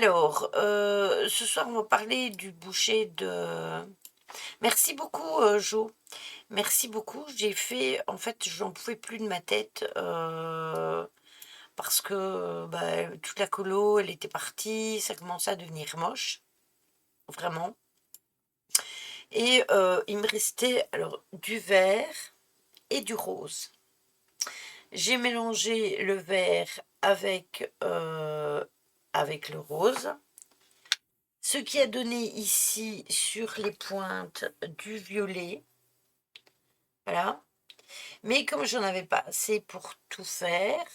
Alors, ce soir, on va parler du boucher de... Merci beaucoup, Jo. Merci beaucoup. J'ai fait... En fait, j'en pouvais plus de ma tête parce que bah, toute la colo, elle était partie. Ça commençait à devenir moche, vraiment. Et il me restait alors du vert et du rose. J'ai mélangé le vert avec le rose. Ce qui a donné ici sur les pointes du violet. Voilà. Mais comme j'en avais pas assez pour tout faire,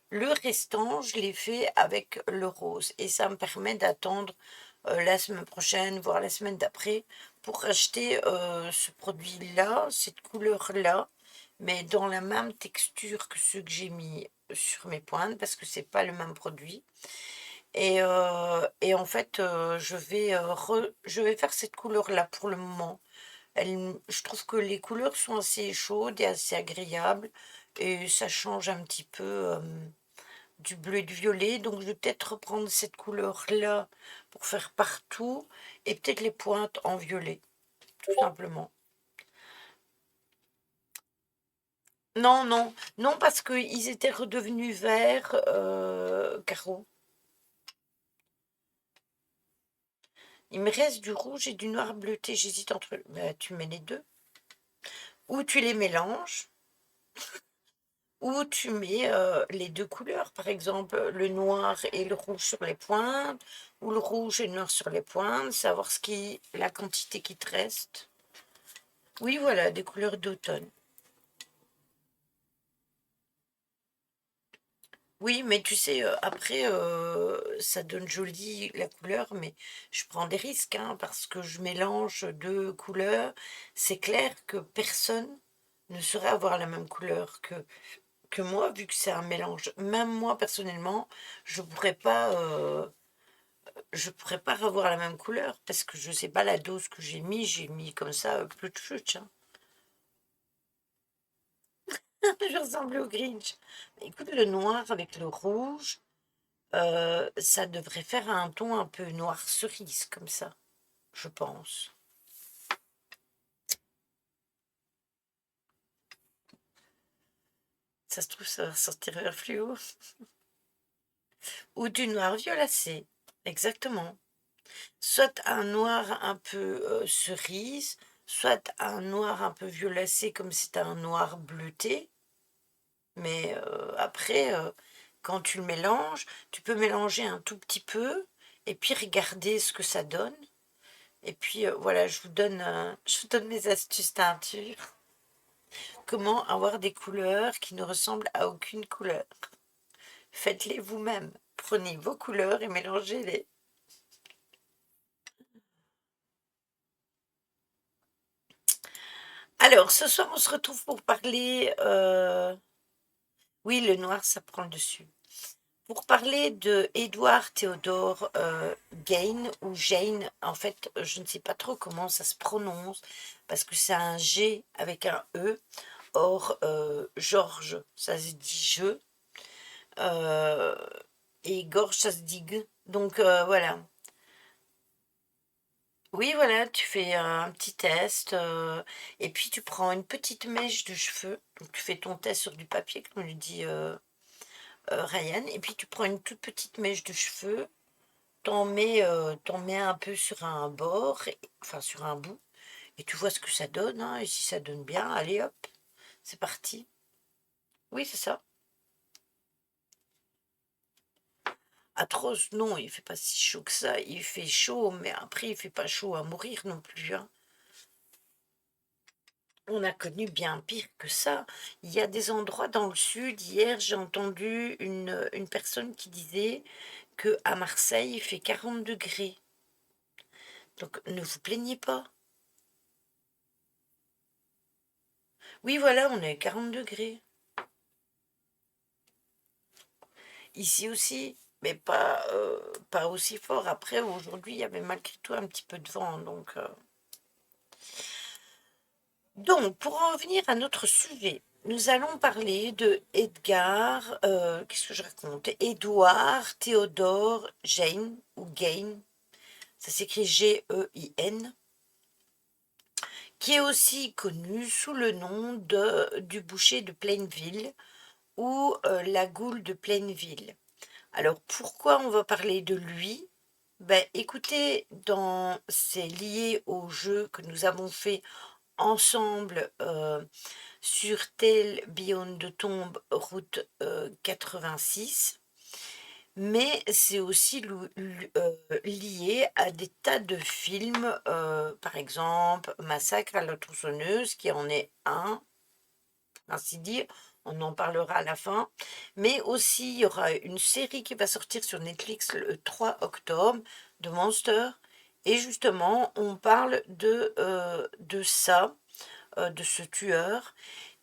le restant, je l'ai fait avec le rose. Et ça me permet d'attendre la semaine prochaine, voire la semaine d'après, pour acheter ce produit-là, cette couleur-là, mais dans la même texture que ceux que j'ai mis sur mes pointes, parce que c'est pas le même produit. Et en fait, je vais faire cette couleur-là pour le moment. Je trouve que les couleurs sont assez chaudes et assez agréables et ça change un petit peu du bleu et du violet. Donc je vais peut-être reprendre cette couleur-là pour faire partout et peut-être les pointes en violet, tout simplement. Non, non, non, parce qu'ils étaient redevenus verts, Caro. Il me reste du rouge et du noir bleuté. J'hésite entre... Bah, tu mets les deux. Ou tu les mélanges, ou tu mets les deux couleurs. Par exemple, le noir et le rouge sur les pointes, ou le rouge et le noir sur les pointes. Savoir la quantité qui te reste. Oui, voilà, des couleurs d'automne. Oui, mais tu sais, après, ça donne joli la couleur, mais je prends des risques, hein, parce que je mélange deux couleurs. C'est clair que personne ne saurait avoir la même couleur que moi, vu que c'est un mélange. Même moi, personnellement, je pourrais pas avoir la même couleur, parce que je sais pas la dose que j'ai mis comme ça, plus de chute, hein. Je ressemble au Grinch. Écoute, le noir avec le rouge. Ça devrait faire un ton un peu noir cerise comme ça, je pense. Ça se trouve, ça va sortir vers fluo. Ou du noir violacé, exactement. Soit un noir un peu cerise, soit un noir un peu violacé comme c'est un noir bleuté. Mais après, quand tu le mélanges, tu peux mélanger un tout petit peu et puis regarder ce que ça donne. Et puis voilà, je vous donne mes astuces teinture. Comment avoir des couleurs qui ne ressemblent à aucune couleur? Faites-les vous-même. Prenez vos couleurs et mélangez-les. Alors, ce soir, on se retrouve pour parler... Oui, le noir, ça prend le dessus. Pour parler de Édouard Théodore Gain, ou Jane, en fait, je ne sais pas trop comment ça se prononce, parce que c'est un G avec un E. Or, Georges, ça se dit je. Euh, et gorge, ça se dit g. Donc, voilà. Oui, voilà, tu fais un petit test, et puis tu prends une petite mèche de cheveux. Donc, tu fais ton test sur du papier, comme le dit Ryan, et puis tu prends une toute petite mèche de cheveux, t'en mets un peu sur un bord, enfin sur un bout, et tu vois ce que ça donne, hein, et si ça donne bien, allez hop, c'est parti. Oui, c'est ça. Atroce, non, il fait pas si chaud que ça. Il fait chaud, mais après, il fait pas chaud à mourir non plus, hein. On a connu bien pire que ça. Il y a des endroits dans le sud. Hier, j'ai entendu une personne qui disait que à Marseille, il fait 40 degrés. Donc, ne vous plaignez pas. Oui, voilà, on est à 40 degrés. Ici aussi, mais pas aussi fort. Après, aujourd'hui, il y avait malgré tout un petit peu de vent. Donc, pour en revenir à notre sujet, nous allons parler de Edgar, qu'est-ce que je raconte? Édouard Théodore Jane, ou Gain, ça s'écrit G-E-I-N, qui est aussi connu sous le nom du boucher de Plainville ou la goule de Plainville. Alors, pourquoi on va parler de lui? Ben, écoutez, c'est lié au jeu que nous avons fait ensemble sur Tale Beyond the Tomb, route 86, mais c'est aussi lié à des tas de films, par exemple Massacre à la tronçonneuse, qui en est un, ainsi dire, on en parlera à la fin, mais aussi il y aura une série qui va sortir sur Netflix le 3 octobre de Monster, et justement on parle de ça, de ce tueur,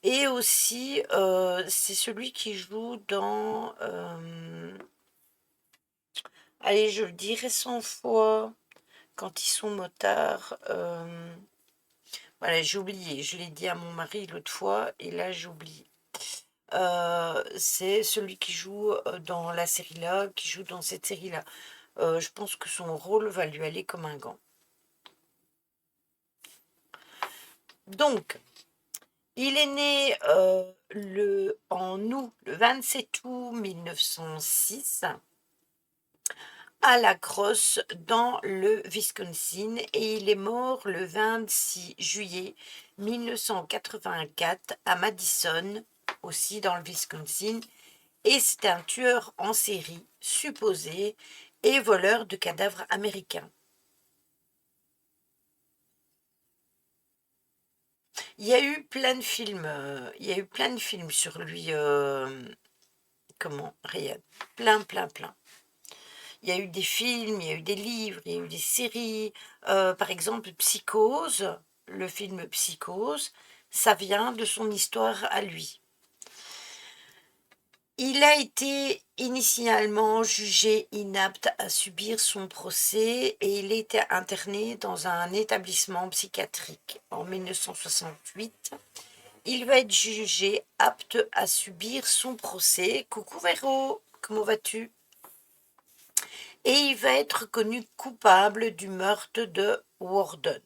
et aussi c'est celui qui joue dans, allez, je le dirai 100 fois, quand ils sont motards, voilà, j'ai oublié, je l'ai dit à mon mari l'autre fois, et là j'ai oublié. C'est celui qui joue dans la série-là, qui joue dans cette série-là. Je pense que son rôle va lui aller comme un gant. Donc, il est né en août, le 27 août 1906, à La Crosse, dans le Wisconsin, et il est mort le 26 juillet 1984 à Madison, aussi dans le Wisconsin, et c'est un tueur en série supposé et voleur de cadavres américains. Il y a eu plein de films, sur lui, comment, Ryan, plein, plein, plein. Il y a eu des films, il y a eu des livres, il y a eu des séries. Par exemple, Psychose, le film Psychose, ça vient de son histoire à lui. Il a été initialement jugé inapte à subir son procès et il était interné dans un établissement psychiatrique. En 1968, il va être jugé apte à subir son procès. Coucou Véro, comment vas-tu? Et il va être reconnu coupable du meurtre de Worden.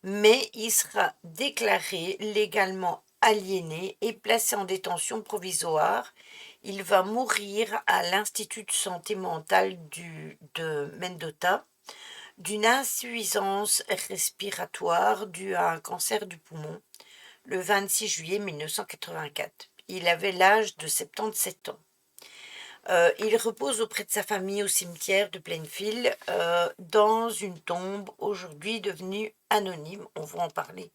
Mais il sera déclaré légalement aliéné et placé en détention provisoire. Il va mourir à l'Institut de santé mentale de Mendota d'une insuffisance respiratoire due à un cancer du poumon le 26 juillet 1984. Il avait l'âge de 77 ans. Il repose auprès de sa famille au cimetière de Plainfield, dans une tombe aujourd'hui devenue anonyme. On va en parler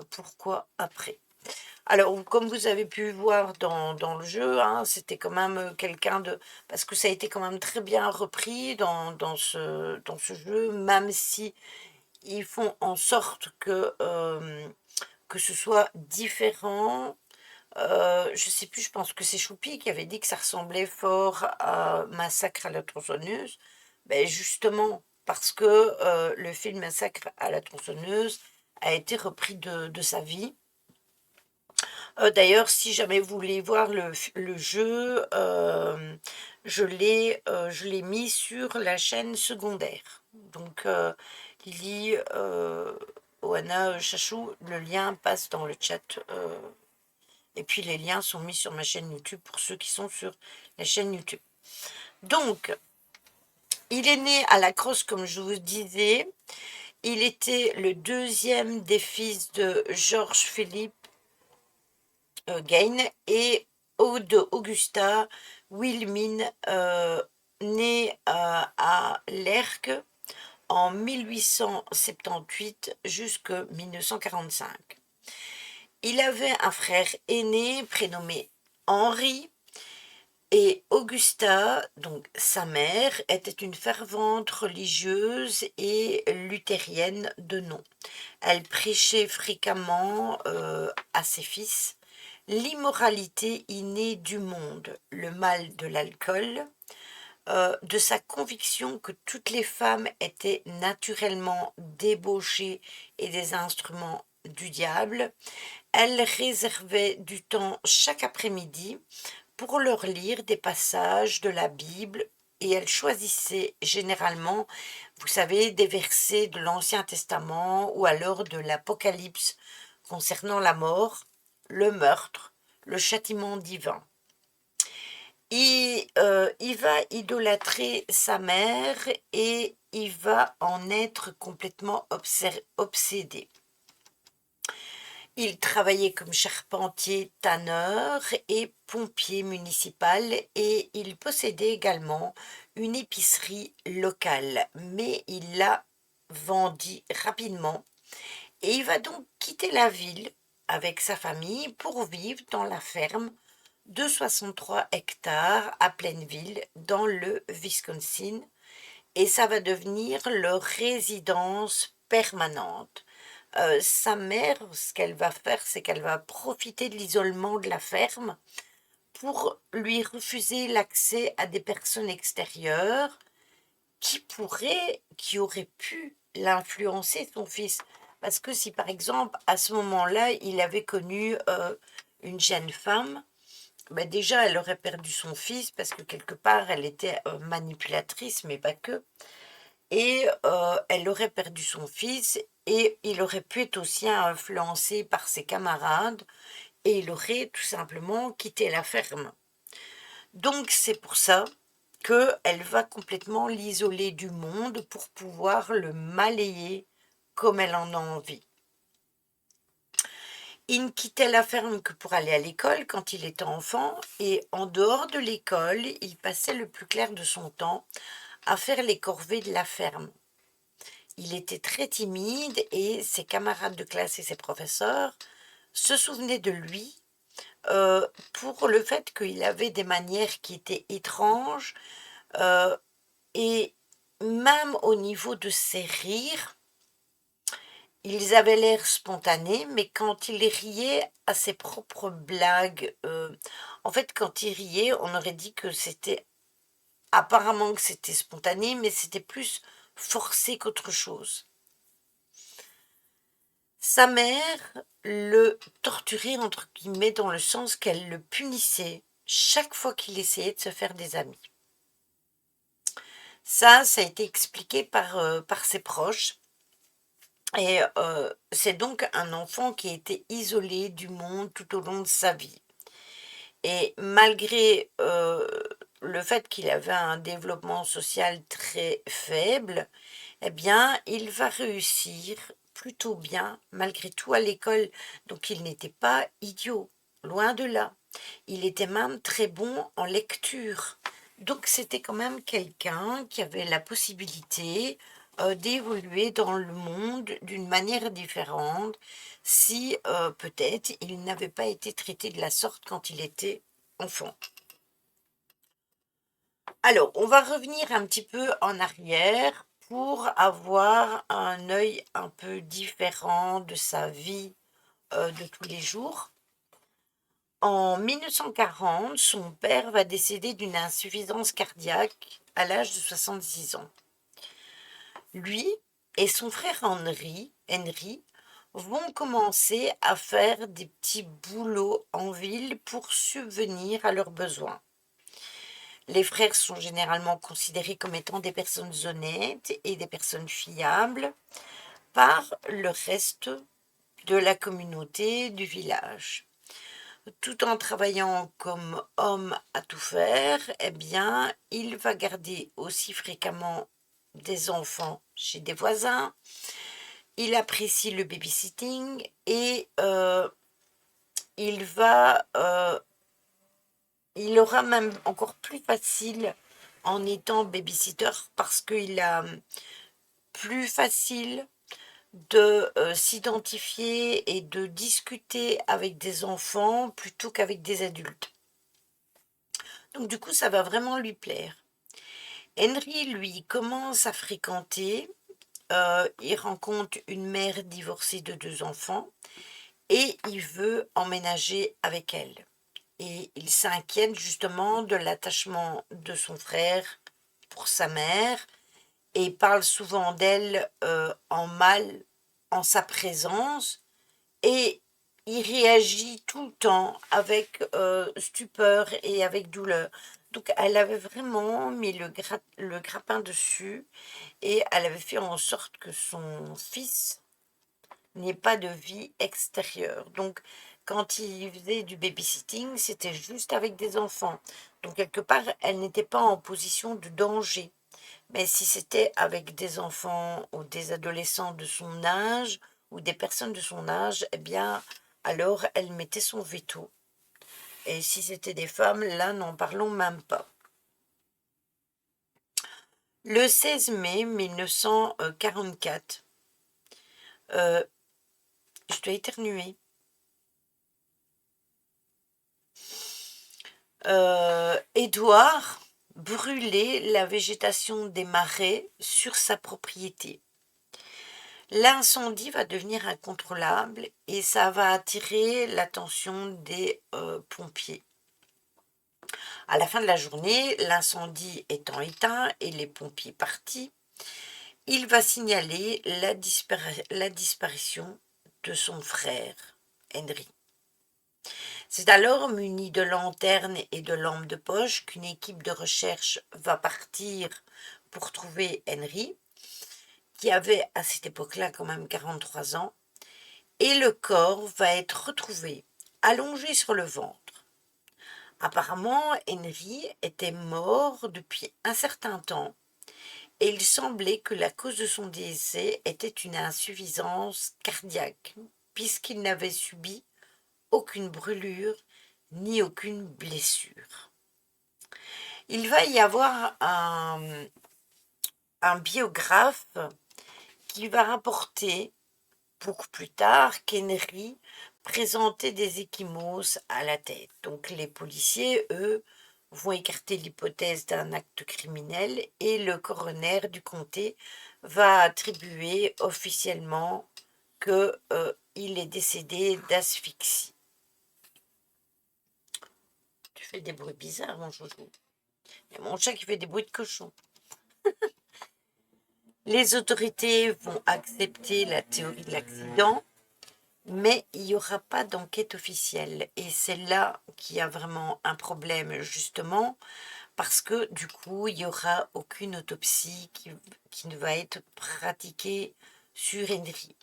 pourquoi après. Alors, comme vous avez pu voir dans le jeu, hein, c'était quand même quelqu'un de... Parce que ça a été quand même très bien repris dans ce jeu, même si ils font en sorte que ce soit différent. Je sais plus, je pense que c'est Choupi qui avait dit que ça ressemblait fort à Massacre à la tronçonneuse. Ben justement, parce que le film Massacre à la tronçonneuse a été repris de sa vie. D'ailleurs, si jamais vous voulez voir le jeu, je l'ai mis sur la chaîne secondaire. Donc, Lily, Oana, Chachou, le lien passe dans le chat. Et puis les liens sont mis sur ma chaîne YouTube pour ceux qui sont sur la chaîne YouTube. Donc, il est né à La Crosse, comme je vous disais. Il était le deuxième des fils de George Philip Gain et de Augusta Wilhelmine, né à Lerck en 1878 jusqu'en 1945. Il avait un frère aîné prénommé Henri, et Augusta, donc sa mère, était une fervente religieuse et luthérienne de nom. Elle prêchait fréquemment à ses fils l'immoralité innée du monde, le mal de l'alcool, de sa conviction que toutes les femmes étaient naturellement débauchées et des instruments du diable, elle réservait du temps chaque après-midi pour leur lire des passages de la Bible et elle choisissait généralement, vous savez, des versets de l'Ancien Testament ou alors de l'Apocalypse concernant la mort, le meurtre, le châtiment divin. Il va idolâtrer sa mère et il va en être complètement obsédé. Il travaillait comme charpentier, tanneur et pompier municipal et il possédait également une épicerie locale, mais il la vendit rapidement et il va donc quitter la ville avec sa famille pour vivre dans la ferme de 63 hectares à Plainville, dans le Wisconsin, et ça va devenir leur résidence permanente. Sa mère, ce qu'elle va faire, c'est qu'elle va profiter de l'isolement de la ferme pour lui refuser l'accès à des personnes extérieures qui auraient pu l'influencer, son fils. Parce que si par exemple, à ce moment-là, il avait connu une jeune femme, ben déjà, elle aurait perdu son fils parce que quelque part, elle était manipulatrice, mais pas que. Et elle aurait perdu son fils et il aurait pu être aussi influencé par ses camarades et il aurait tout simplement quitté la ferme. Donc c'est pour ça qu'elle va complètement l'isoler du monde pour pouvoir le malayer comme elle en a envie. Il ne quittait la ferme que pour aller à l'école quand il était enfant et en dehors de l'école, il passait le plus clair de son temps à faire les corvées de la ferme. Il était très timide et ses camarades de classe et ses professeurs se souvenaient de lui pour le fait qu'il avait des manières qui étaient étranges euh, et même au niveau de ses rires, ils avaient l'air spontanés, mais quand il riait à ses propres blagues, en fait, quand il riait, on aurait dit que c'était apparemment que c'était spontané, mais c'était plus forcé qu'autre chose. Sa mère le torturait entre guillemets dans le sens qu'elle le punissait chaque fois qu'il essayait de se faire des amis. Ça a été expliqué par ses proches. Et c'est donc un enfant qui a été isolé du monde tout au long de sa vie. Et malgré le fait qu'il avait un développement social très faible, eh bien, il va réussir plutôt bien, malgré tout, à l'école. Donc, il n'était pas idiot, loin de là. Il était même très bon en lecture. Donc, c'était quand même quelqu'un qui avait la possibilité d'évoluer dans le monde d'une manière différente si peut-être il n'avait pas été traité de la sorte quand il était enfant. Alors, on va revenir un petit peu en arrière pour avoir un œil un peu différent de sa vie de tous les jours. En 1940, son père va décéder d'une insuffisance cardiaque à l'âge de 66 ans. Lui et son frère Henry vont commencer à faire des petits boulots en ville pour subvenir à leurs besoins. Les frères sont généralement considérés comme étant des personnes honnêtes et des personnes fiables par le reste de la communauté du village. Tout en travaillant comme homme à tout faire, eh bien, il va garder aussi fréquemment des enfants chez des voisins. Il apprécie le babysitting et il aura même encore plus facile en étant babysitter parce qu'il a plus facile de s'identifier et de discuter avec des enfants plutôt qu'avec des adultes. Donc du coup, ça va vraiment lui plaire. Henry, lui, commence à fréquenter, il rencontre une mère divorcée de 2 enfants et il veut emménager avec elle. Et il s'inquiète justement de l'attachement de son frère pour sa mère et parle souvent d'elle en mal en sa présence et il réagit tout le temps avec stupeur et avec douleur. Donc elle avait vraiment mis le grappin dessus et elle avait fait en sorte que son fils n'ait pas de vie extérieure. Donc quand il faisait du babysitting, c'était juste avec des enfants. Donc quelque part, elle n'était pas en position de danger. Mais si c'était avec des enfants ou des adolescents de son âge ou des personnes de son âge, eh bien, alors elle mettait son veto. Et si c'était des femmes, là, n'en parlons même pas. Le 16 mai 1944, je dois éternuer. Édouard brûlait la végétation des marais sur sa propriété. L'incendie va devenir incontrôlable et ça va attirer l'attention des pompiers. À la fin de la journée, l'incendie étant éteint et les pompiers partis, il va signaler la disparition de son frère, Henry. C'est alors, muni de lanternes et de lampes de poche, qu'une équipe de recherche va partir pour trouver Henry, qui avait à cette époque-là quand même 43 ans, et le corps va être retrouvé allongé sur le ventre. Apparemment, Henry était mort depuis un certain temps et il semblait que la cause de son décès était une insuffisance cardiaque, puisqu'il n'avait subi aucune brûlure ni aucune blessure. Il va y avoir un biographe qui va rapporter beaucoup plus tard qu'Henry présentait des ecchymoses à la tête. Donc les policiers, eux, vont écarter l'hypothèse d'un acte criminel et le coroner du comté va attribuer officiellement qu'il est décédé d'asphyxie. Tu fais des bruits bizarres, mon chouchou. Il y a mon chat qui fait des bruits de cochon. Les autorités vont accepter la théorie de l'accident, mais il n'y aura pas d'enquête officielle. Et c'est là qu'il y a vraiment un problème, justement, parce que du coup, il n'y aura aucune autopsie qui ne va être pratiquée sur Henry.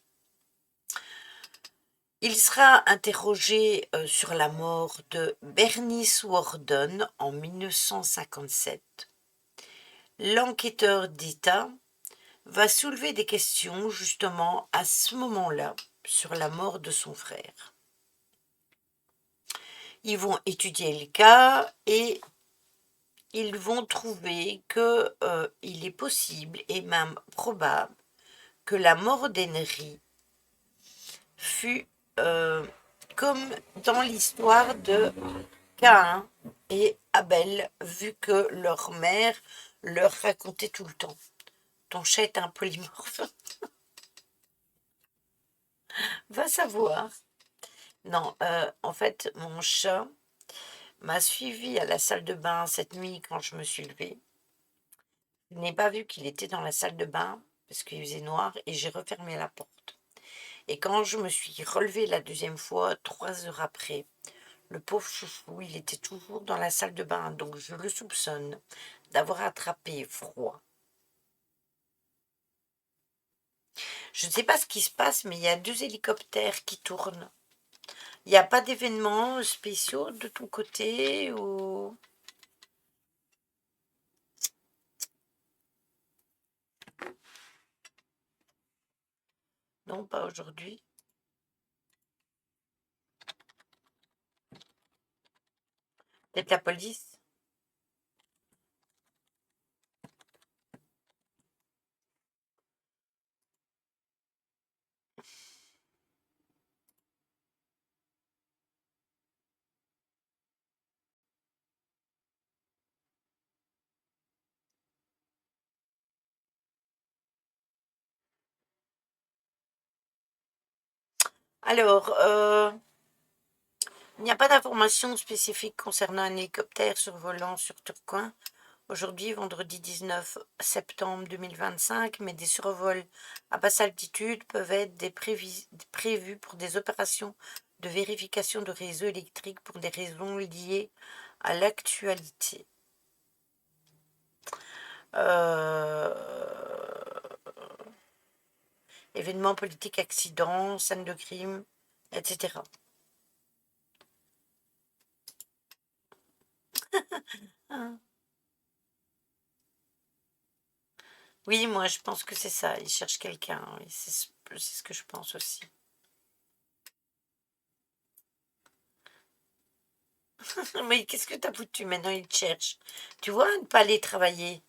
Il sera interrogé sur la mort de Bernice Worden en 1957. L'enquêteur d'État va soulever des questions justement à ce moment-là sur la mort de son frère. Ils vont étudier le cas et ils vont trouver qu'il est possible et même probable que la mort d'Henry fut comme dans l'histoire de Caïn et Abel, vu que leur mère leur racontait tout le temps. Ton chat est un polymorphe. Va savoir. Non, en fait, mon chat m'a suivi à la salle de bain cette nuit quand je me suis levée. Je n'ai pas vu qu'il était dans la salle de bain parce qu'il faisait noir et j'ai refermé la porte. Et quand je me suis relevée la deuxième fois, 3 heures après, le pauvre chouchou, il était toujours dans la salle de bain. Donc je le soupçonne d'avoir attrapé froid. Je ne sais pas ce qui se passe, mais il y a 2 hélicoptères qui tournent. Il n'y a pas d'événements spéciaux de ton côté ou... Non, pas aujourd'hui. Peut-être la police. Alors, il n'y a pas d'informations spécifiques concernant un hélicoptère survolant sur Tourcoing. Aujourd'hui, vendredi 19 septembre 2025, mais des survols à basse altitude peuvent être prévus pour des opérations de vérification de réseaux électriques pour des raisons liées à l'actualité. Euh, Événements politiques, accidents, scènes de crime, etc. Ah. Oui, moi je pense que c'est ça. Il cherche quelqu'un. Oui, c'est ce que je pense aussi. Mais qu'est-ce que t'as foutu maintenant? Il te cherche. Tu vois, ne pas aller travailler.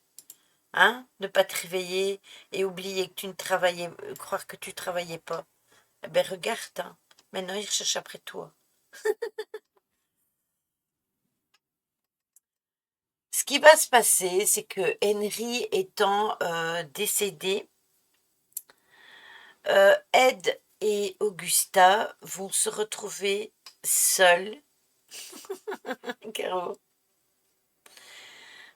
Hein? Ne pas te réveiller et oublier que tu ne travaillais, croire que tu travaillais pas. Eh ben regarde, hein. Maintenant il recherche après toi. Ce qui va se passer, c'est que Henry étant décédé, Ed et Augusta vont se retrouver seuls, Caro,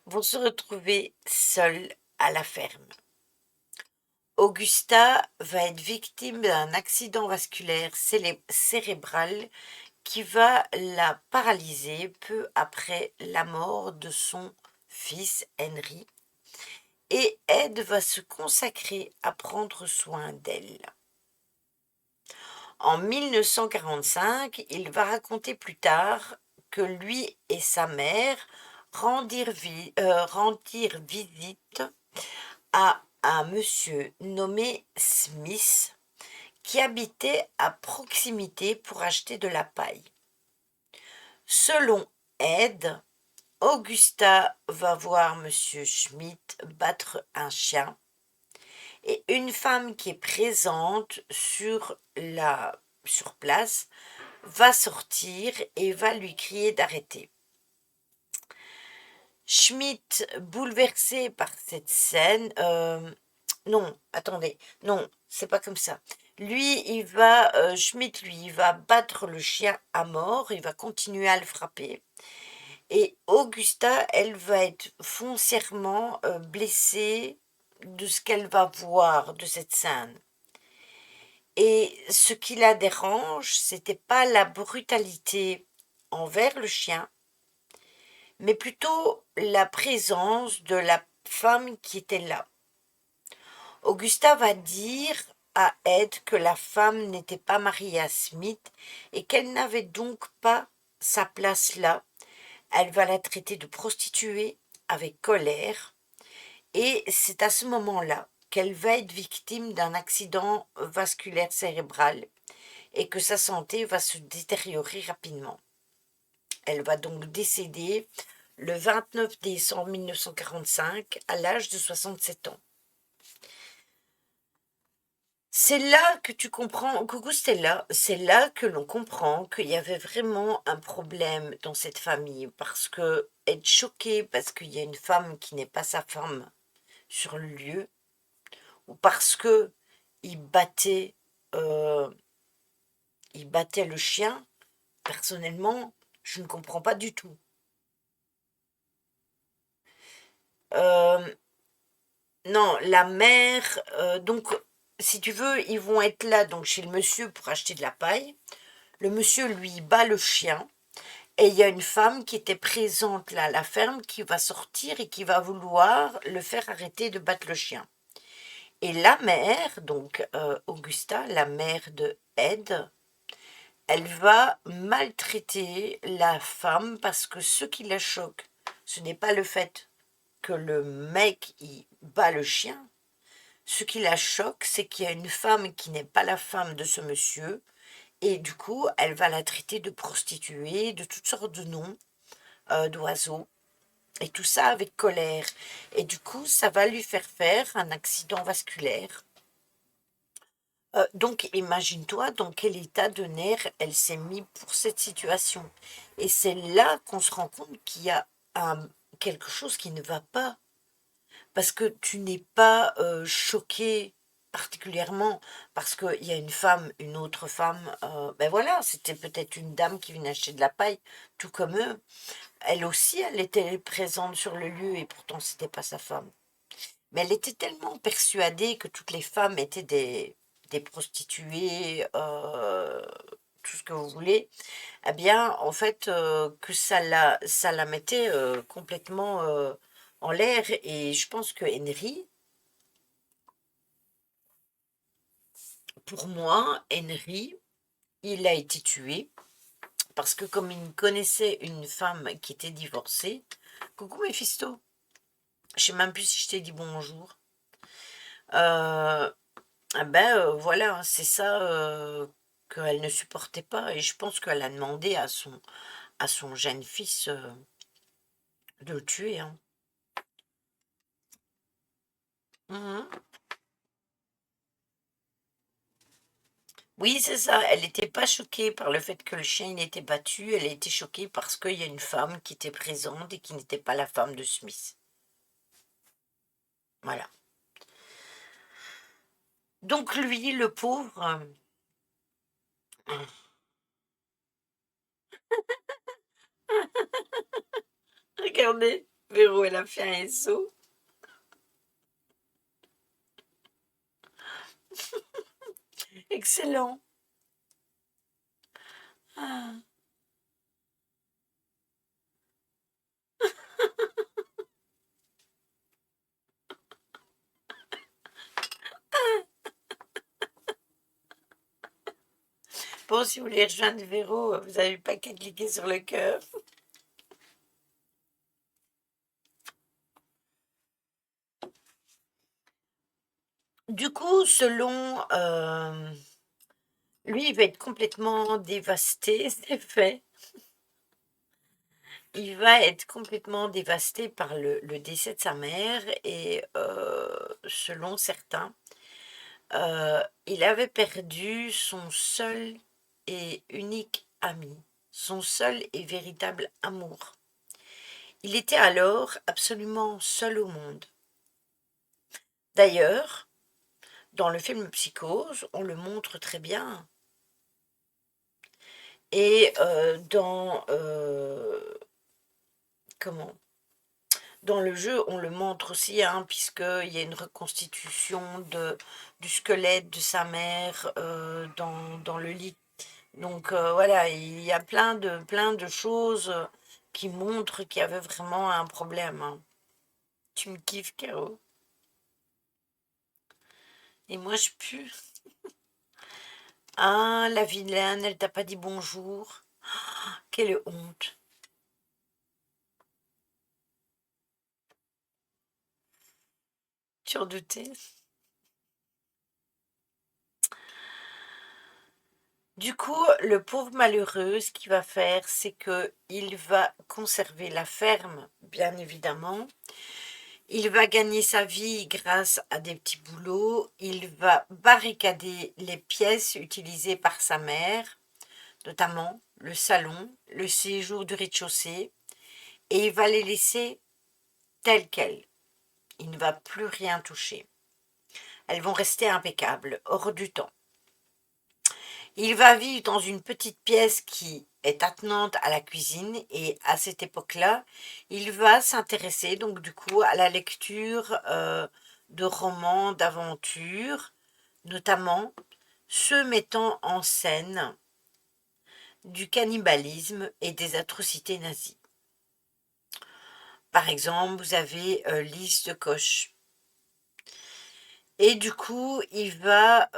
vont se retrouver seuls à la ferme. Augusta va être victime d'un accident vasculaire cérébral qui va la paralyser peu après la mort de son fils Henry, et Ed va se consacrer à prendre soin d'elle. En 1945, il va raconter plus tard que lui et sa mère rendirent visite à un monsieur nommé Smith qui habitait à proximité pour acheter de la paille. Selon Ed, Augusta va voir monsieur Schmidt battre un chien et une femme qui est présente sur place va sortir et va lui crier d'arrêter. Schmidt, bouleversé par cette scène, non, attendez, non, c'est pas comme ça. Schmidt, lui, il va battre le chien à mort, il va continuer à le frapper. Et Augusta, elle va être foncièrement blessée de ce qu'elle va voir de cette scène. Et ce qui la dérange, c'était pas la brutalité envers le chien, mais plutôt la présence de la femme qui était là. Augusta va dire à Ed que la femme n'était pas mariée à Smith et qu'elle n'avait donc pas sa place là. Elle va la traiter de prostituée avec colère, et c'est à ce moment-là qu'elle va être victime d'un accident vasculaire cérébral et que sa santé va se détériorer rapidement. Elle va donc décéder le 29 décembre 1945 à l'âge de 67 ans. C'est là que tu comprends, coucou Stella, c'est là que l'on comprend qu'il y avait vraiment un problème dans cette famille, parce que être choqué parce qu'il y a une femme qui n'est pas sa femme sur le lieu, ou parce que il battait, euh, il battait le chien, personnellement, je ne comprends pas du tout. Euh, non, la mère, donc, si tu veux, ils vont être là donc chez le monsieur pour acheter de la paille. Le monsieur lui bat le chien. Et il y a une femme qui était présente là à la ferme qui va sortir et qui va vouloir le faire arrêter de battre le chien. Et la mère, donc Augusta, la mère de Ed, elle va maltraiter la femme parce que ce qui la choque, ce n'est pas le fait que le mec il bat le chien. Ce qui la choque, c'est qu'il y a une femme qui n'est pas la femme de ce monsieur, et du coup, elle va la traiter de prostituée, de toutes sortes de noms, d'oiseaux, et tout ça avec colère. Et du coup, ça va lui faire un accident vasculaire. Donc, imagine-toi dans quel état de nerfs elle s'est mise pour cette situation. Et c'est là qu'on se rend compte qu'il y a quelque chose qui ne va pas. Parce que tu n'es pas choqué particulièrement parce qu'il y a une autre femme, ben voilà, c'était peut-être une dame qui venait acheter de la paille, tout comme eux. Elle aussi, elle était présente sur le lieu et pourtant c'était pas sa femme. Mais elle était tellement persuadée que toutes les femmes étaient des prostituées, tout ce que vous voulez, eh bien, en fait, que ça la mettait complètement en l'air. Et je pense que Henry, pour moi, Henry, il a été tué parce que comme il connaissait une femme qui était divorcée, coucou Méphisto, je sais même plus si je t'ai dit bonjour. Ah ben voilà, c'est ça qu'elle ne supportait pas et je pense qu'elle a demandé à son jeune fils de le tuer, hein. Mhm. Oui, c'est ça. Elle n'était pas choquée par le fait que le chien il était battu. Elle était choquée parce qu'il y a une femme qui était présente et qui n'était pas la femme de Smith. Voilà. Donc lui, le pauvre, regardez, Véro, elle a fait un SO. Excellent. Ah. Bon, si vous voulez rejoindre Véro, vous n'avez pas qu'à cliquer sur le cœur. Du coup, selon lui, il va être complètement dévasté, c'est fait. Il va être complètement dévasté par le décès de sa mère et selon certains, il avait perdu son seul et unique ami, son seul et véritable amour. Il était alors absolument seul au monde. D'ailleurs, dans le film Psychose, on le montre très bien. Et comment? Dans le jeu, on le montre aussi, hein, puisqu'il y a une reconstitution du squelette de sa mère dans le lit. Donc voilà, il y a plein de choses qui montrent qu'il y avait vraiment un problème, hein. Tu me kiffes, Caro. Et moi, je pue. Ah, la vilaine, elle t'a pas dit bonjour. Quelle honte. Tu en doutais? Du coup, le pauvre malheureux, ce qu'il va faire, c'est que il va conserver la ferme, bien évidemment. Il va gagner sa vie grâce à des petits boulots. Il va barricader les pièces utilisées par sa mère, notamment le salon, le séjour du rez-de-chaussée, et il va les laisser telles quelles. Il ne va plus rien toucher. Elles vont rester impeccables, hors du temps. Il va vivre dans une petite pièce qui est attenante à la cuisine et à cette époque-là, il va s'intéresser donc du coup à la lecture de romans d'aventure, notamment ceux mettant en scène du cannibalisme et des atrocités nazies. Par exemple, vous avez Lys de Koch. Et du coup, il va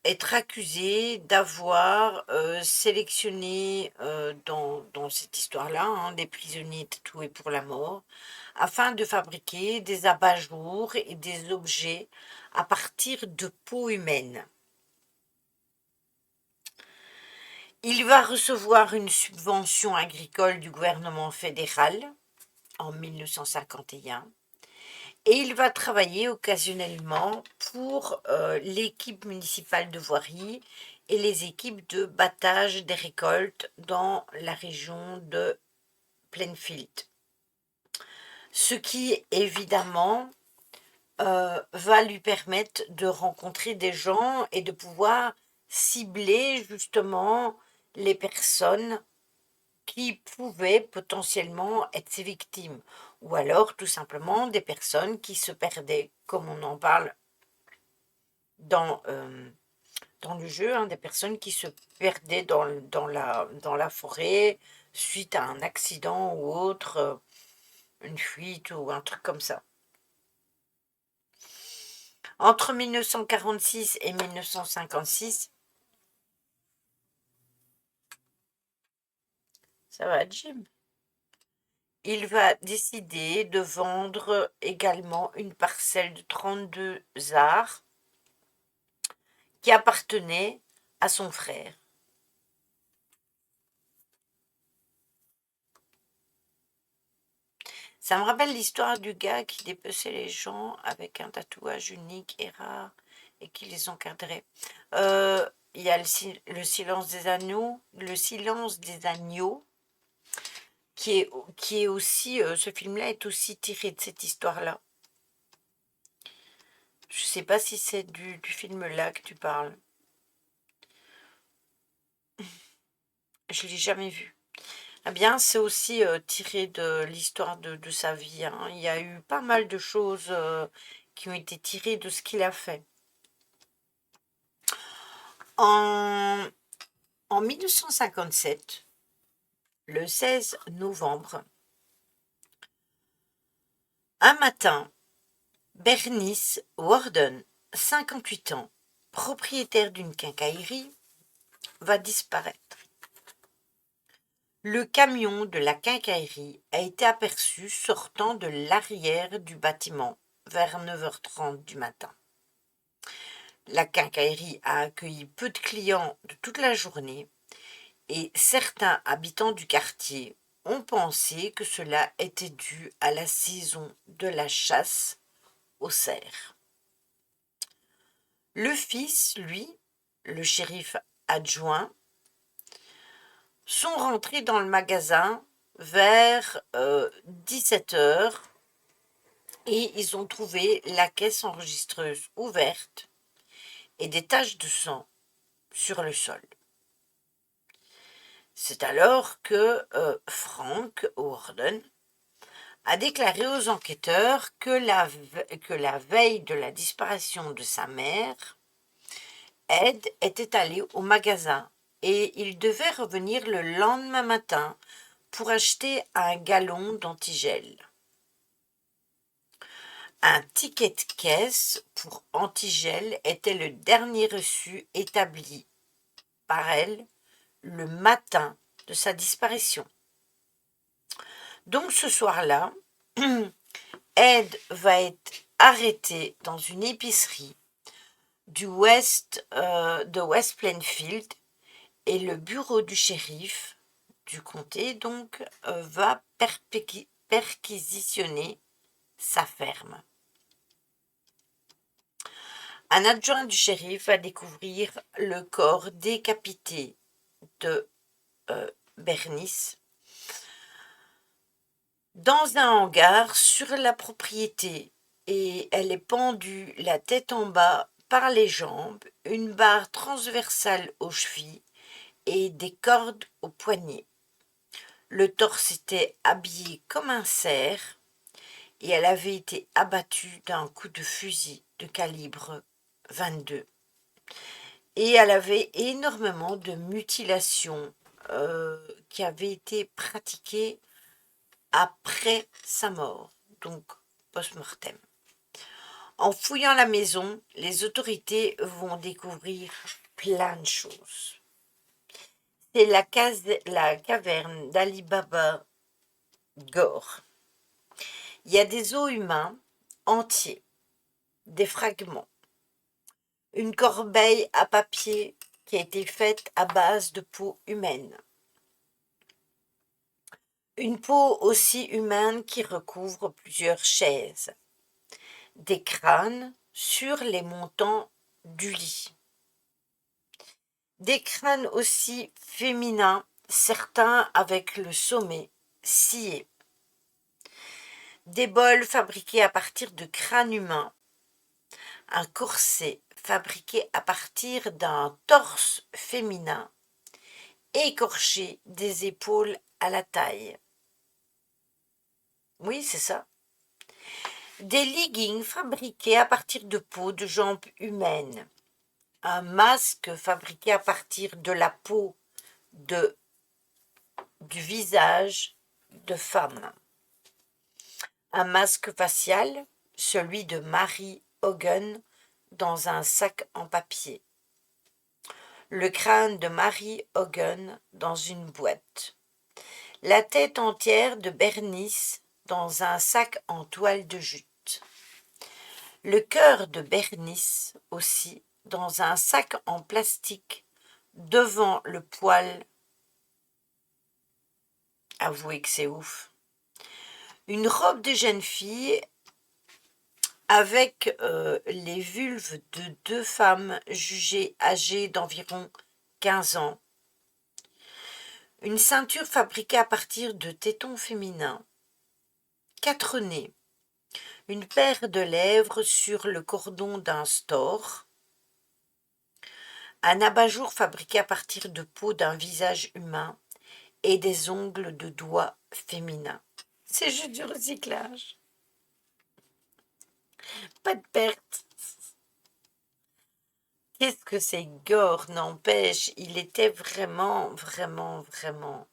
être accusé d'avoir sélectionné dans cette histoire-là, hein, des prisonniers tatoués pour la mort, afin de fabriquer des abat-jours et des objets à partir de peau humaine. Il va recevoir une subvention agricole du gouvernement fédéral en 1951 et il va travailler occasionnellement pour l'équipe municipale de voirie et les équipes de battage des récoltes dans la région de Plainfield. Ce qui, évidemment, va lui permettre de rencontrer des gens et de pouvoir cibler justement les personnes qui pouvaient potentiellement être ses victimes. Ou alors tout simplement des personnes qui se perdaient, comme on en parle dans, dans le jeu, hein, des personnes qui se perdaient dans la forêt suite à un accident ou autre, une fuite ou un truc comme ça. Entre 1946 et 1956, ça va, Jim? Il va décider de vendre également une parcelle de 32 arts qui appartenait à son frère. Ça me rappelle l'histoire du gars qui dépeçait les gens avec un tatouage unique et rare et qui les encadrait. Il y a le silence des agneaux, le silence des agneaux, qui est aussi, ce film-là est aussi tiré de cette histoire-là. Je sais pas si c'est du film-là que tu parles. Je l'ai jamais vu. Eh bien, c'est aussi tiré de l'histoire de sa vie, hein. Il y a eu pas mal de choses qui ont été tirées de ce qu'il a fait. En, en 1957, le 16 novembre, un matin, Bernice Warden, 58 ans, propriétaire d'une quincaillerie, va disparaître. Le camion de la quincaillerie a été aperçu sortant de l'arrière du bâtiment vers 9h30 du matin. La quincaillerie a accueilli peu de clients de toute la journée et certains habitants du quartier ont pensé que cela était dû à la saison de la chasse aux cerfs. Le fils, lui, le shérif adjoint, sont rentrés dans le magasin vers 17h et ils ont trouvé la caisse enregistreuse ouverte et des taches de sang sur le sol. C'est alors que Frank Warden a déclaré aux enquêteurs que la veille de la disparition de sa mère, Ed était allé au magasin et il devait revenir le lendemain matin pour acheter un gallon d'antigel. Un ticket de caisse pour antigel était le dernier reçu établi par elle le matin de sa disparition. Donc ce soir-là, Ed va être arrêté dans une épicerie de West Plainfield et le bureau du shérif du comté donc va perquisitionner sa ferme. Un adjoint du shérif va découvrir le corps décapité de Bernice dans un hangar sur la propriété et elle est pendue la tête en bas par les jambes, une barre transversale aux chevilles et des cordes aux poignets. Le torse était habillé comme un cerf et elle avait été abattue d'un coup de fusil de calibre 22. Et elle avait énormément de mutilations qui avaient été pratiquées après sa mort, donc post-mortem. En fouillant la maison, les autorités vont découvrir plein de choses. C'est la caverne d'Ali Baba Gore. Il y a des os humains entiers, des fragments, une corbeille à papier qui a été faite à base de peau humaine, une peau aussi humaine qui recouvre plusieurs chaises, des crânes sur les montants du lit, des crânes aussi féminins, certains avec le sommet scié, des bols fabriqués à partir de crânes humains un corset fabriqué à partir d'un torse féminin écorché des épaules à la taille. Oui, c'est ça. Des leggings fabriqués à partir de peau de jambes humaines. Un masque fabriqué à partir de la peau de, du visage de femme. Un masque facial, celui de Mary Hogan, dans un sac en papier. Le crâne de Mary Hogan dans une boîte. La tête entière de Bernice dans un sac en toile de jute. Le cœur de Bernice aussi dans un sac en plastique devant le poêle. Avouez que c'est ouf. Une robe de jeune fille avec les vulves de deux femmes jugées âgées d'environ 15 ans. Une ceinture fabriquée à partir de tétons féminins. 4 nez. Une paire de lèvres sur le cordon d'un store. Un abat-jour fabriqué à partir de peau d'un visage humain et des ongles de doigts féminins. C'est juste du recyclage. Pas de perte. Qu'est-ce que c'est gore, n'empêche, il était vraiment, vraiment, vraiment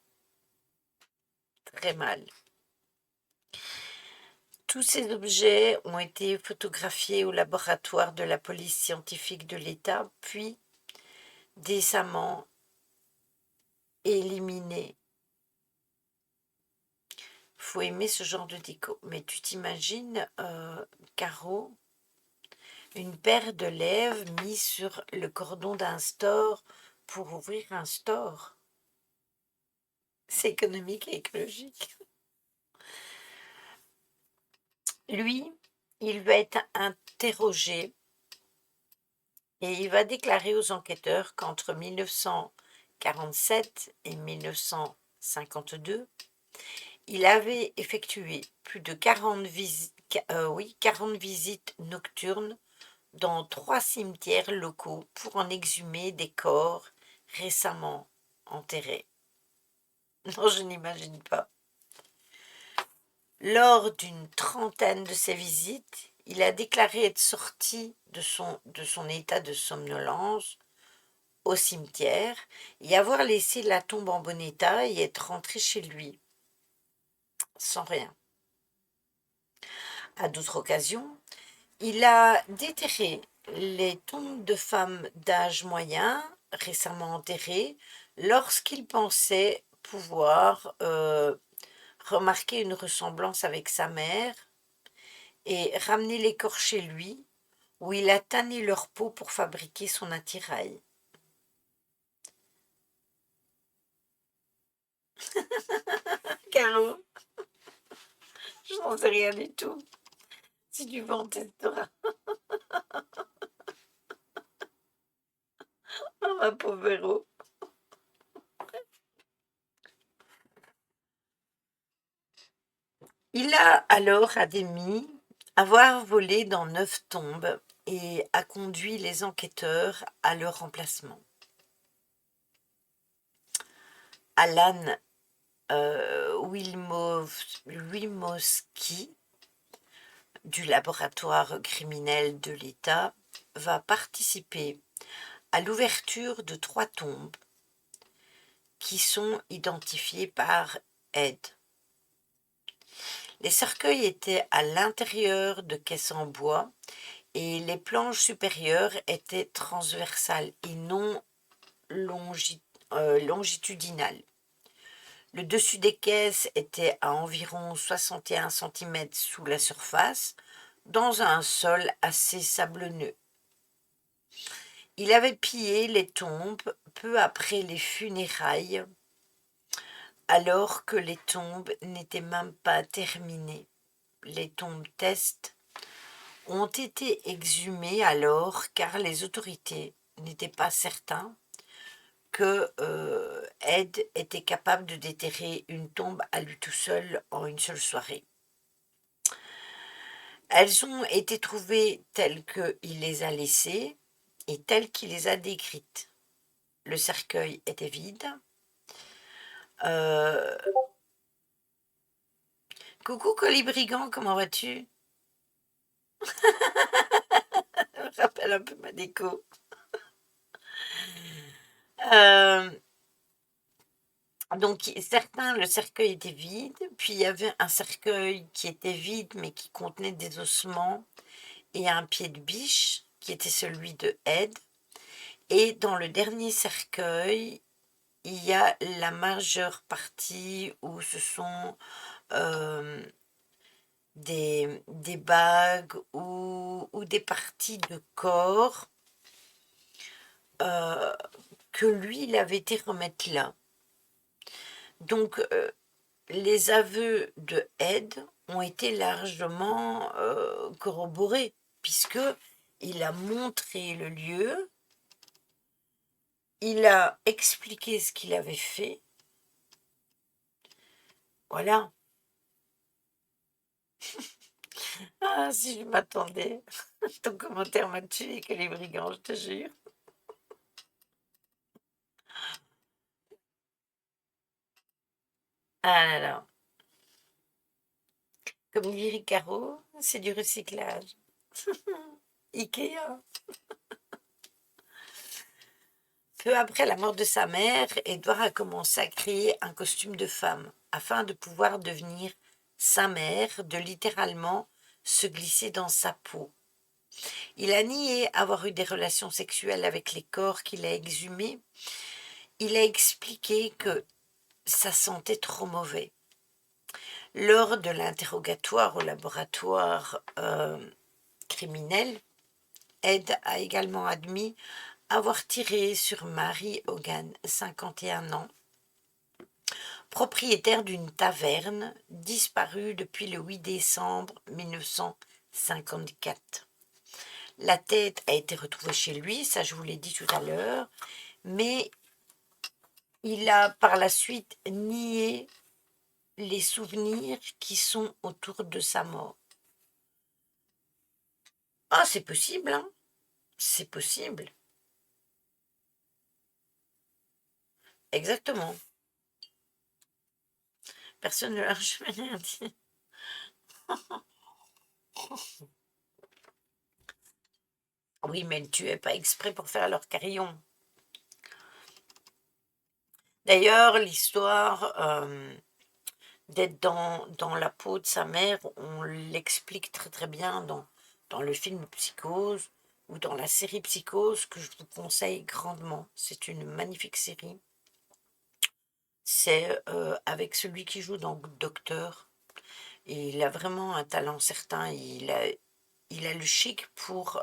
très mal. Tous ces objets ont été photographiés au laboratoire de la police scientifique de l'État, puis décemment éliminés. Faut aimer ce genre de déco. Mais tu t'imagines, Caro, une paire de lèvres mise sur le cordon d'un store pour ouvrir un store. C'est économique et écologique. Lui, il va être interrogé et il va déclarer aux enquêteurs qu'entre 1947 et 1952, il avait effectué plus de 40 visites nocturnes dans 3 cimetières locaux pour en exhumer des corps récemment enterrés. Non, je n'imagine pas. Lors d'une trentaine de ces visites, il a déclaré être sorti de son état de somnolence au cimetière et avoir laissé la tombe en bon état et être rentré chez lui, sans rien. À d'autres occasions, il a déterré les tombes de femmes d'âge moyen, récemment enterrées, lorsqu'il pensait pouvoir remarquer une ressemblance avec sa mère et ramener les corps chez lui, où il a tanné leur peau pour fabriquer son attirail. Caro, je n'en sais rien du tout. Si tu veux, on testera. Oh, ma pauvre Véro. Il a alors admis avoir volé dans 9 tombes et a conduit les enquêteurs à leur remplacement. Alan Wimowski, du laboratoire criminel de l'État, va participer à l'ouverture de 3 tombes qui sont identifiées par Ed. Les cercueils étaient à l'intérieur de caisses en bois et les planches supérieures étaient transversales et non longitudinales. Le dessus des caisses était à environ 61 cm sous la surface, dans un sol assez sablonneux. Il avait pillé les tombes peu après les funérailles, alors que les tombes n'étaient même pas terminées. Les tombes test ont été exhumées alors car les autorités n'étaient pas certains que Ed était capable de déterrer une tombe à lui tout seul en une seule soirée. Elles ont été trouvées telles qu'il les a laissées et telles qu'il les a décrites. Le cercueil était vide. Euh, Coucou Colibrigan, comment vas-tu? Ça me rappelle un peu ma déco. Euh, donc certains, le cercueil était vide, puis il y avait un cercueil qui était vide mais qui contenait des ossements et un pied de biche qui était celui de Ed. Et dans le dernier cercueil, il y a la majeure partie où ce sont euh, des bagues ou des parties de corps euh, que lui, il avait été remettre là. Donc, les aveux de Ed ont été largement corroborés, puisque il a montré le lieu, il a expliqué ce qu'il avait fait. Voilà. Ah, si je m'attendais. Ton commentaire m'a tué, que les brigands, je te jure. Ah là là. Comme dit Caro, c'est du recyclage. Ikea. Peu après la mort de sa mère, Édouard a commencé à créer un costume de femme afin de pouvoir devenir sa mère, de littéralement se glisser dans sa peau. Il a nié avoir eu des relations sexuelles avec les corps qu'il a exhumés. Il a expliqué que ça sentait trop mauvais. Lors de l'interrogatoire au laboratoire criminel, Ed a également admis avoir tiré sur Mary Hogan, 51 ans, propriétaire d'une taverne disparue depuis le 8 décembre 1954. La tête a été retrouvée chez lui, ça je vous l'ai dit tout à l'heure, mais il a par la suite nié les souvenirs qui sont autour de sa mort. Ah, c'est possible, hein? C'est possible. Exactement. Personne ne leur jamais rien dit. Oui, mais tu es pas exprès pour faire leur carillon. D'ailleurs, l'histoire d'être dans la peau de sa mère, on l'explique très très bien dans le film Psychose ou dans la série Psychose que je vous conseille grandement. C'est une magnifique série. C'est avec celui qui joue dans Docteur. Et il a vraiment un talent certain. Il a le chic pour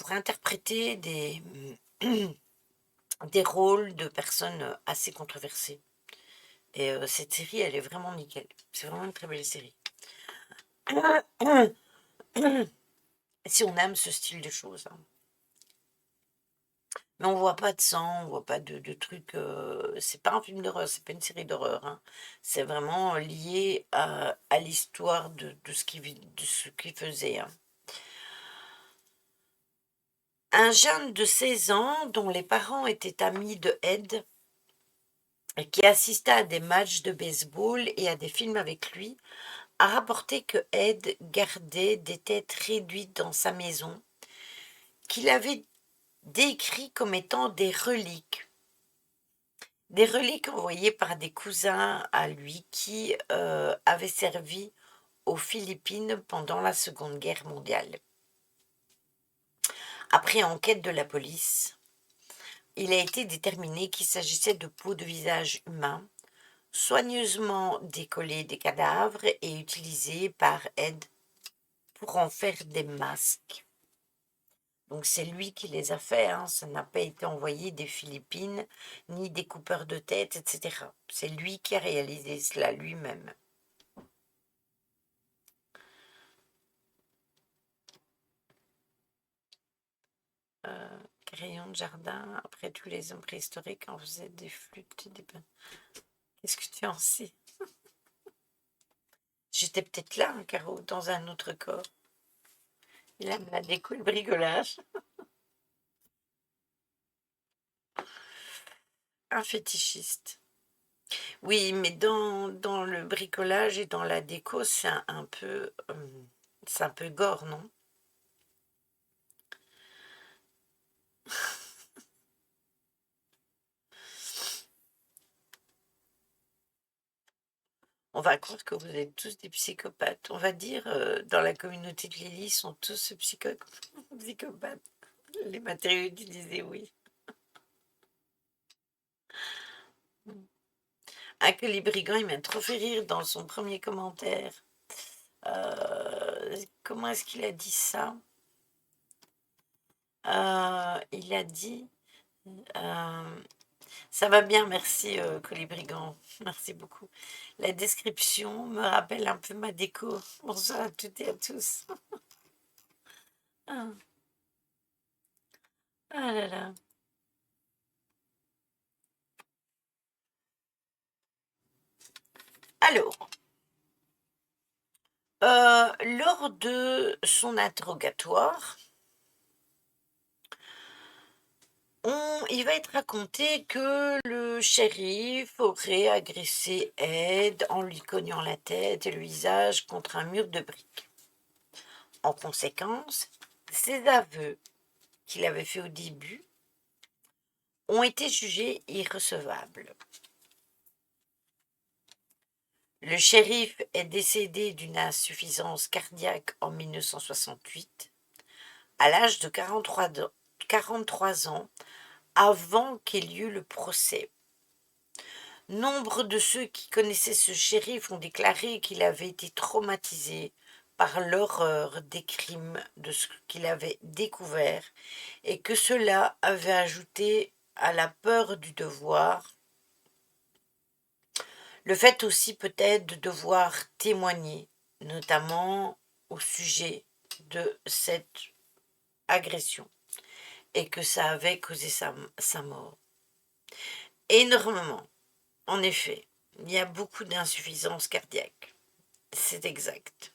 interpréter des rôles de personnes assez controversées. Et cette série, elle est vraiment nickel. C'est vraiment une très belle série. Si on aime ce style de choses, hein. Mais on voit pas de sang, on voit pas de trucs. C'est pas un film d'horreur, c'est pas une série d'horreur, hein. C'est vraiment lié à l'histoire de ce qu'il faisait, hein. Un jeune de 16 ans, dont les parents étaient amis de Ed, et qui assista à des matchs de baseball et à des films avec lui, a rapporté que Ed gardait des têtes réduites dans sa maison, qu'il avait décrit comme étant des reliques. Des reliques envoyées par des cousins à lui qui avaient servi aux Philippines pendant la Seconde Guerre mondiale. Après enquête de la police, il a été déterminé qu'il s'agissait de peaux de visage humain, soigneusement décollées des cadavres et utilisées par Ed pour en faire des masques. Donc c'est lui qui les a fait, hein. Ça n'a pas été envoyé des Philippines, ni des coupeurs de tête, etc. C'est lui qui a réalisé cela lui-même. Crayon de jardin, après tous les hommes préhistoriques en faisaient des flûtes, des... Qu'est-ce que tu en sais? J'étais peut-être là, hein, Caro, dans un autre corps. Il aime la déco et le bricolage. Un fétichiste. Oui, mais dans le bricolage et dans la déco, c'est un peu gore, non? On va croire que vous êtes tous des psychopathes. On va dire, dans la communauté de Lily, ils sont tous psychopathes. Les matériaux utilisés, oui. Ah, que les brigands, il m'a trop fait rire dans son premier commentaire. Comment est-ce qu'il a dit ça? Il a dit ça va bien, merci Colibrigan, merci beaucoup. La description me rappelle un peu ma déco. Bonsoir à toutes et à tous. Ah, ah là là. Alors, lors de son interrogatoire, il va être raconté que le shérif aurait agressé Ed en lui cognant la tête et le visage contre un mur de briques. En conséquence, ses aveux qu'il avait fait au début ont été jugés irrecevables. Le shérif est décédé d'une insuffisance cardiaque en 1968, à l'âge de 43 ans, avant qu'ait lieu le procès. Nombre de ceux qui connaissaient ce shérif ont déclaré qu'il avait été traumatisé par l'horreur des crimes de ce qu'il avait découvert et que cela avait ajouté à la peur du devoir le fait aussi peut-être de devoir témoigner, notamment au sujet de cette agression et que ça avait causé sa mort. Énormément. En effet, il y a beaucoup d'insuffisance cardiaque. C'est exact.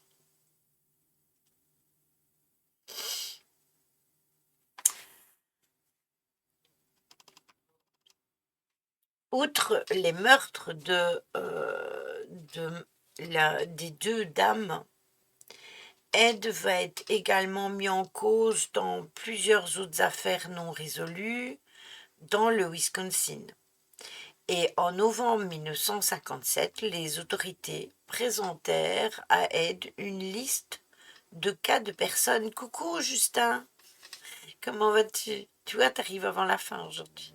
Outre les meurtres des deux dames, Ed va être également mis en cause dans plusieurs autres affaires non résolues dans le Wisconsin. Et en novembre 1957, les autorités présentèrent à Ed une liste de cas de personnes. Coucou Justin, comment vas-tu? Tu vois, t'arrives avant la fin aujourd'hui.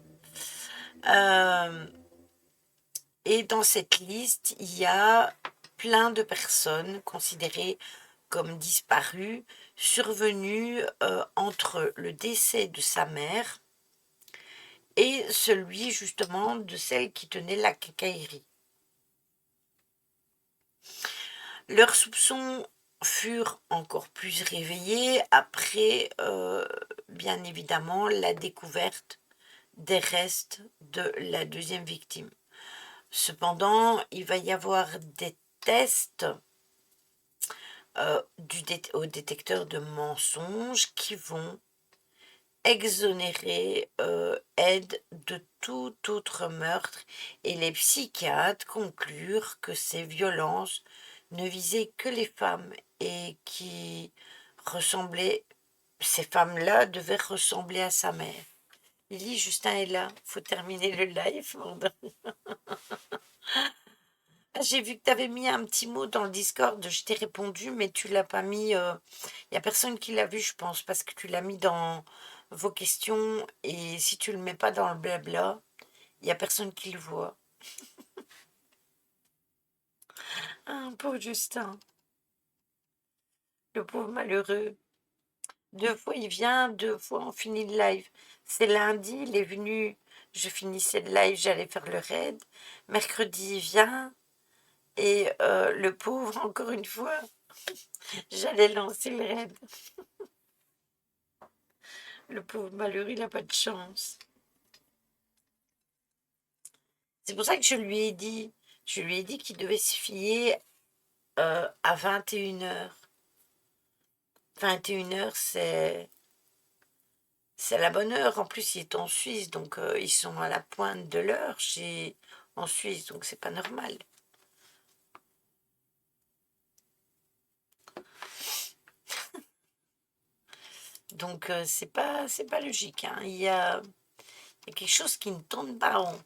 Et dans cette liste, il y a plein de personnes considérées comme disparues, survenues entre le décès de sa mère et celui justement de celle qui tenait la quincaillerie. Leurs soupçons furent encore plus réveillés après, bien évidemment, la découverte des restes de la deuxième victime. Cependant, il va y avoir des tests au détecteur de mensonges qui vont exonérer Ed de tout autre meurtre et les psychiatres conclurent que ces violences ne visaient que les femmes et qui ressemblaient, ces femmes-là devaient ressembler à sa mère. Lily, Justin est là, faut terminer le live. Ah, j'ai vu que tu avais mis un petit mot dans le Discord, je t'ai répondu, mais tu l'as pas mis. Il n'y a personne qui l'a vu, je pense, parce que tu l'as mis dans vos questions, et si tu le mets pas dans le blabla, il n'y a personne qui le voit. Ah, pauvre Justin, le pauvre malheureux. 2 fois il vient, 2 fois on finit le live. C'est lundi, il est venu, je finissais le live, j'allais faire le raid. Mercredi, il vient, et le pauvre, encore une fois, j'allais lancer le raid. Le pauvre malheureux, il n'a pas de chance. C'est pour ça que je lui ai dit qu'il devait se fier à 21h. 21h, c'est la bonne heure. En plus, il est en Suisse, donc ils sont à la pointe de l'heure en Suisse, donc c'est pas normal. Donc c'est pas logique, hein. Il y a quelque chose qui ne tourne pas rond.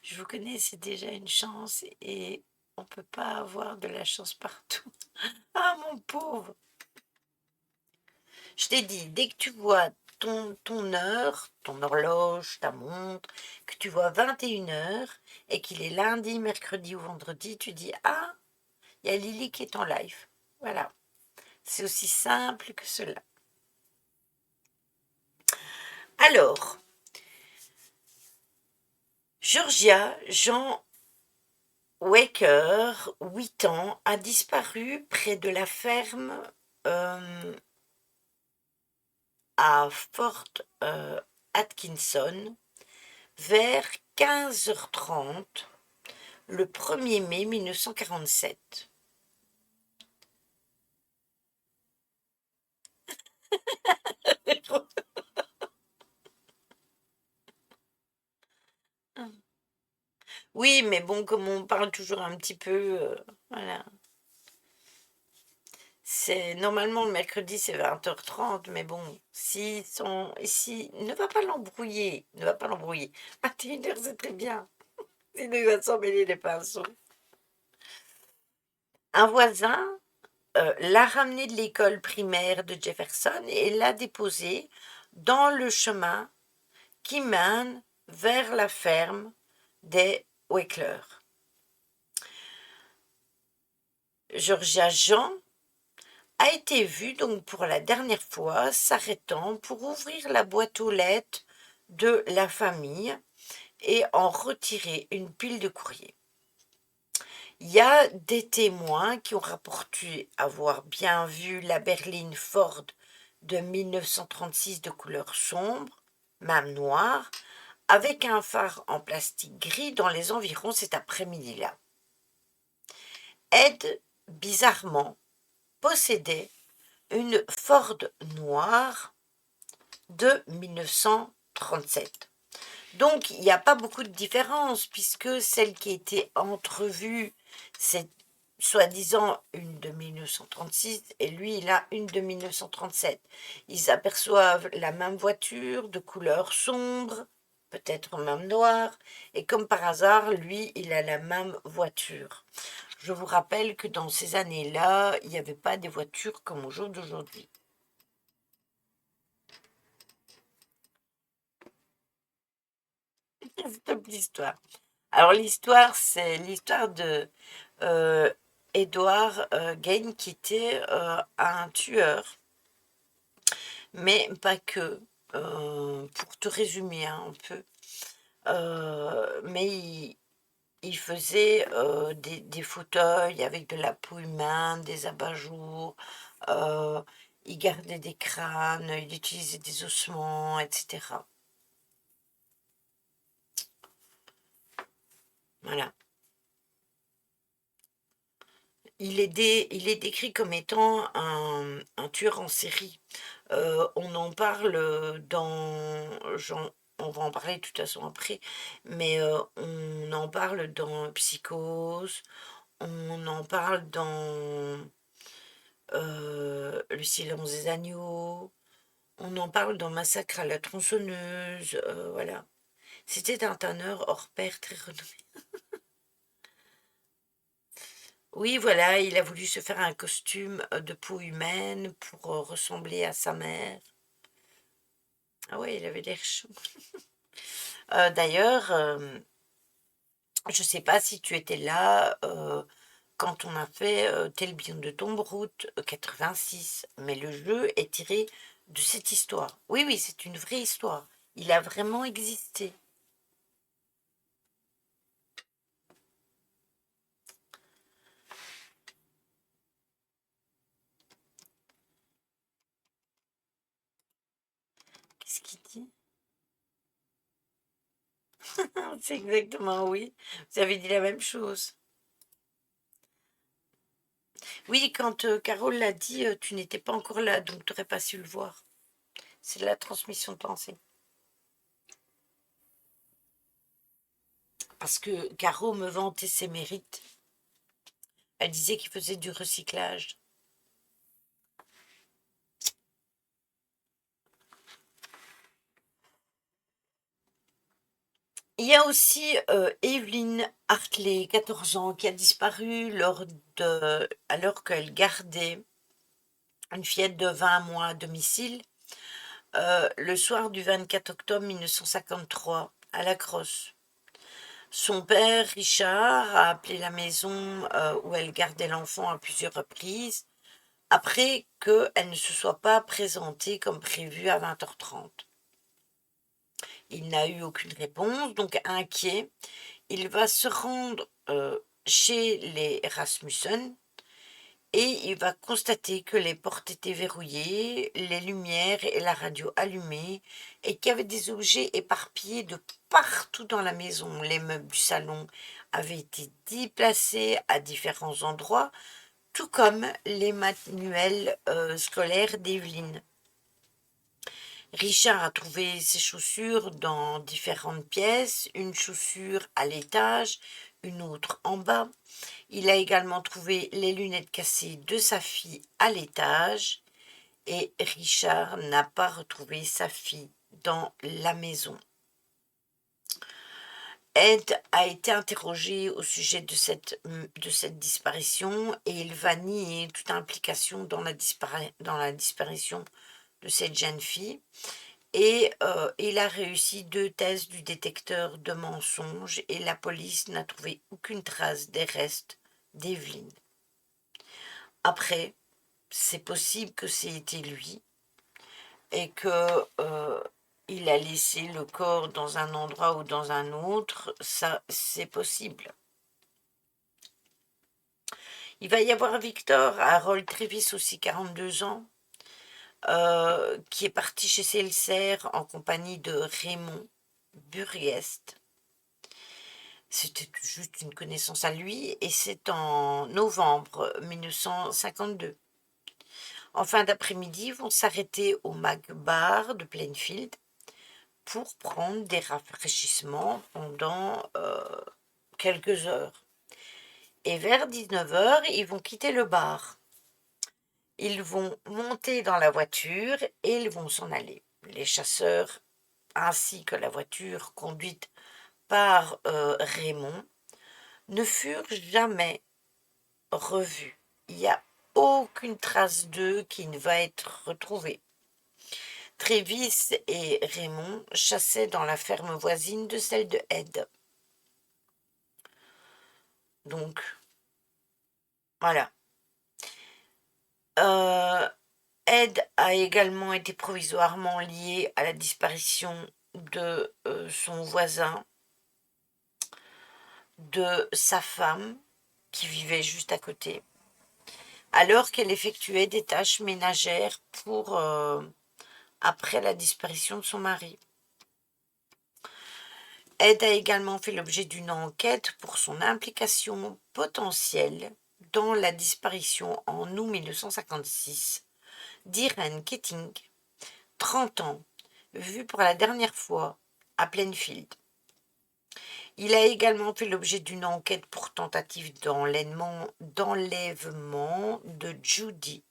Je vous connais, c'est déjà une chance et on peut pas avoir de la chance partout. Ah mon pauvre! Je t'ai dit, dès que tu vois ton heure, ton horloge, ta montre, que tu vois 21h et qu'il est lundi, mercredi ou vendredi, tu dis, ah, il y a Lily qui est en live. Voilà. C'est aussi simple que cela. Alors, Georgia Jean Waker, 8 ans, a disparu près de la ferme à Fort Atkinson vers 15h30 le 1er mai 1947. Oui, mais bon, comme on parle toujours un petit peu, voilà. C'est normalement le mercredi, c'est 20h30, mais bon, s'ils sont ici, ne va pas l'embrouiller, ne va pas l'embrouiller. 21h, c'est très bien. Sinon, il va s'emmêler les pinceaux. Un voisin l'a ramené de l'école primaire de Jefferson et l'a déposé dans le chemin qui mène vers la ferme des Wakeler. Georgia Jean a été vue donc pour la dernière fois s'arrêtant pour ouvrir la boîte aux lettres de la famille et en retirer une pile de courrier. Il y a des témoins qui ont rapporté avoir bien vu la berline Ford de 1936 de couleur sombre, même noire, avec un phare en plastique gris dans les environs cet après-midi-là. Ed, bizarrement, possédait une Ford noire de 1937. Donc, il n'y a pas beaucoup de différence puisque celle qui a été entrevue, c'est soi-disant une de 1936 et lui, il a une de 1937. Ils aperçoivent la même voiture de couleur sombre, peut-être même noire, et comme par hasard, lui, il a la même voiture. Je vous rappelle que dans ces années-là, il n'y avait pas des voitures comme au jour d'aujourd'hui. Stop l'histoire. Alors l'histoire, c'est l'histoire de euh, Edward Gain qui était un tueur, mais pas que. Pour te résumer hein, un peu, mais il faisait des fauteuils avec de la peau humaine, des abat-jours, euh, il gardait des crânes, il utilisait des ossements, etc. Voilà. Il est décrit comme étant un tueur en série. On en parle on va en parler de toute façon après, mais on en parle dans Psychose, on en parle dans Le silence des agneaux, on en parle dans Massacre à la tronçonneuse, voilà. C'était un tanneur hors pair très renommé. Oui, voilà, il a voulu se faire un costume de peau humaine pour ressembler à sa mère. Ah ouais, il avait l'air chaud. D'ailleurs, je sais pas si tu étais là quand on a fait Tel Beyond de Tombe Route 86, mais le jeu est tiré de cette histoire. Oui, oui, c'est une vraie histoire. Il a vraiment existé. Qu'est-ce qu'il dit? C'est exactement oui. Vous avez dit la même chose. Oui, quand Carole l'a dit, tu n'étais pas encore là, donc tu n'aurais pas su le voir. C'est de la transmission de pensée. Parce que Caro me vantait ses mérites. Elle disait qu'il faisait du recyclage. Il y a aussi Evelyn Hartley, 14 ans, qui a disparu alors qu'elle gardait une fillette de 20 mois à domicile le soir du 24 octobre 1953 à La Crosse. Son père, Richard, a appelé la maison où elle gardait l'enfant à plusieurs reprises après qu'elle ne se soit pas présentée comme prévu à 20h30. Il n'a eu aucune réponse, donc inquiet, il va se rendre chez les Rasmussen et il va constater que les portes étaient verrouillées, les lumières et la radio allumées et qu'il y avait des objets éparpillés de partout dans la maison. Les meubles du salon avaient été déplacés à différents endroits, tout comme les manuels scolaires d'Evelyne. Richard a trouvé ses chaussures dans différentes pièces, une chaussure à l'étage, une autre en bas. Il a également trouvé les lunettes cassées de sa fille à l'étage et Richard n'a pas retrouvé sa fille dans la maison. Ed a été interrogé au sujet de cette disparition et il va nier toute implication dans la disparition de cette jeune fille. Et il a réussi 2 tests du détecteur de mensonges et la police n'a trouvé aucune trace des restes d'Evelyn. Après, c'est possible que c'était lui et que il a laissé le corps dans un endroit ou dans un autre, ça c'est possible. Il va y avoir Victor Harold Trevis aussi, 42 ans, qui est parti chez Seltzer en compagnie de Raymond Burriest. C'était juste une connaissance à lui et c'est en novembre 1952. En fin d'après-midi, ils vont s'arrêter au Mac Bar de Plainfield pour prendre des rafraîchissements pendant quelques heures. Et vers 19h, ils vont quitter le bar. Ils vont monter dans la voiture et ils vont s'en aller. Les chasseurs, ainsi que la voiture conduite par Raymond, ne furent jamais revus. Il n'y a aucune trace d'eux qui ne va être retrouvée. Travis et Raymond chassaient dans la ferme voisine de celle de Ed. Donc, voilà. Ed a également été provisoirement lié à la disparition de son voisin, de sa femme, qui vivait juste à côté, alors qu'elle effectuait des tâches ménagères après la disparition de son mari. Ed a également fait l'objet d'une enquête pour son implication potentielle dans la disparition en août 1956 d'Irene Keating, 30 ans, vue pour la dernière fois à Plainfield. Il a également fait l'objet d'une enquête pour tentative d'enlèvement de Judy,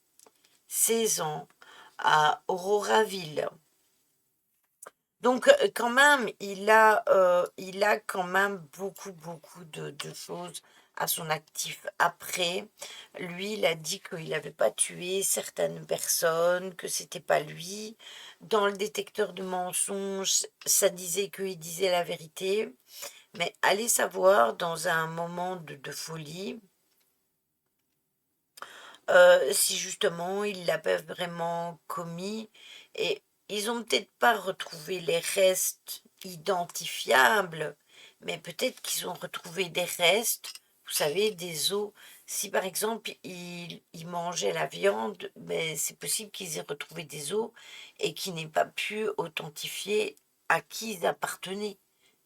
16 ans, à Auroraville. Donc quand même, il a quand même beaucoup de choses à son actif. Après, lui, il a dit qu'il n'avait pas tué certaines personnes, que c'était pas lui. Dans le détecteur de mensonges, ça disait qu'il disait la vérité. Mais allez savoir, dans un moment de folie, si justement il l'avait vraiment commis. Et ils ont peut-être pas retrouvé les restes identifiables, mais peut-être qu'ils ont retrouvé des restes, vous savez, des os. Si par exemple ils mangeaient la viande, ben, c'est possible qu'ils aient retrouvé des os et qu'ils n'aient pas pu authentifier à qui ils appartenaient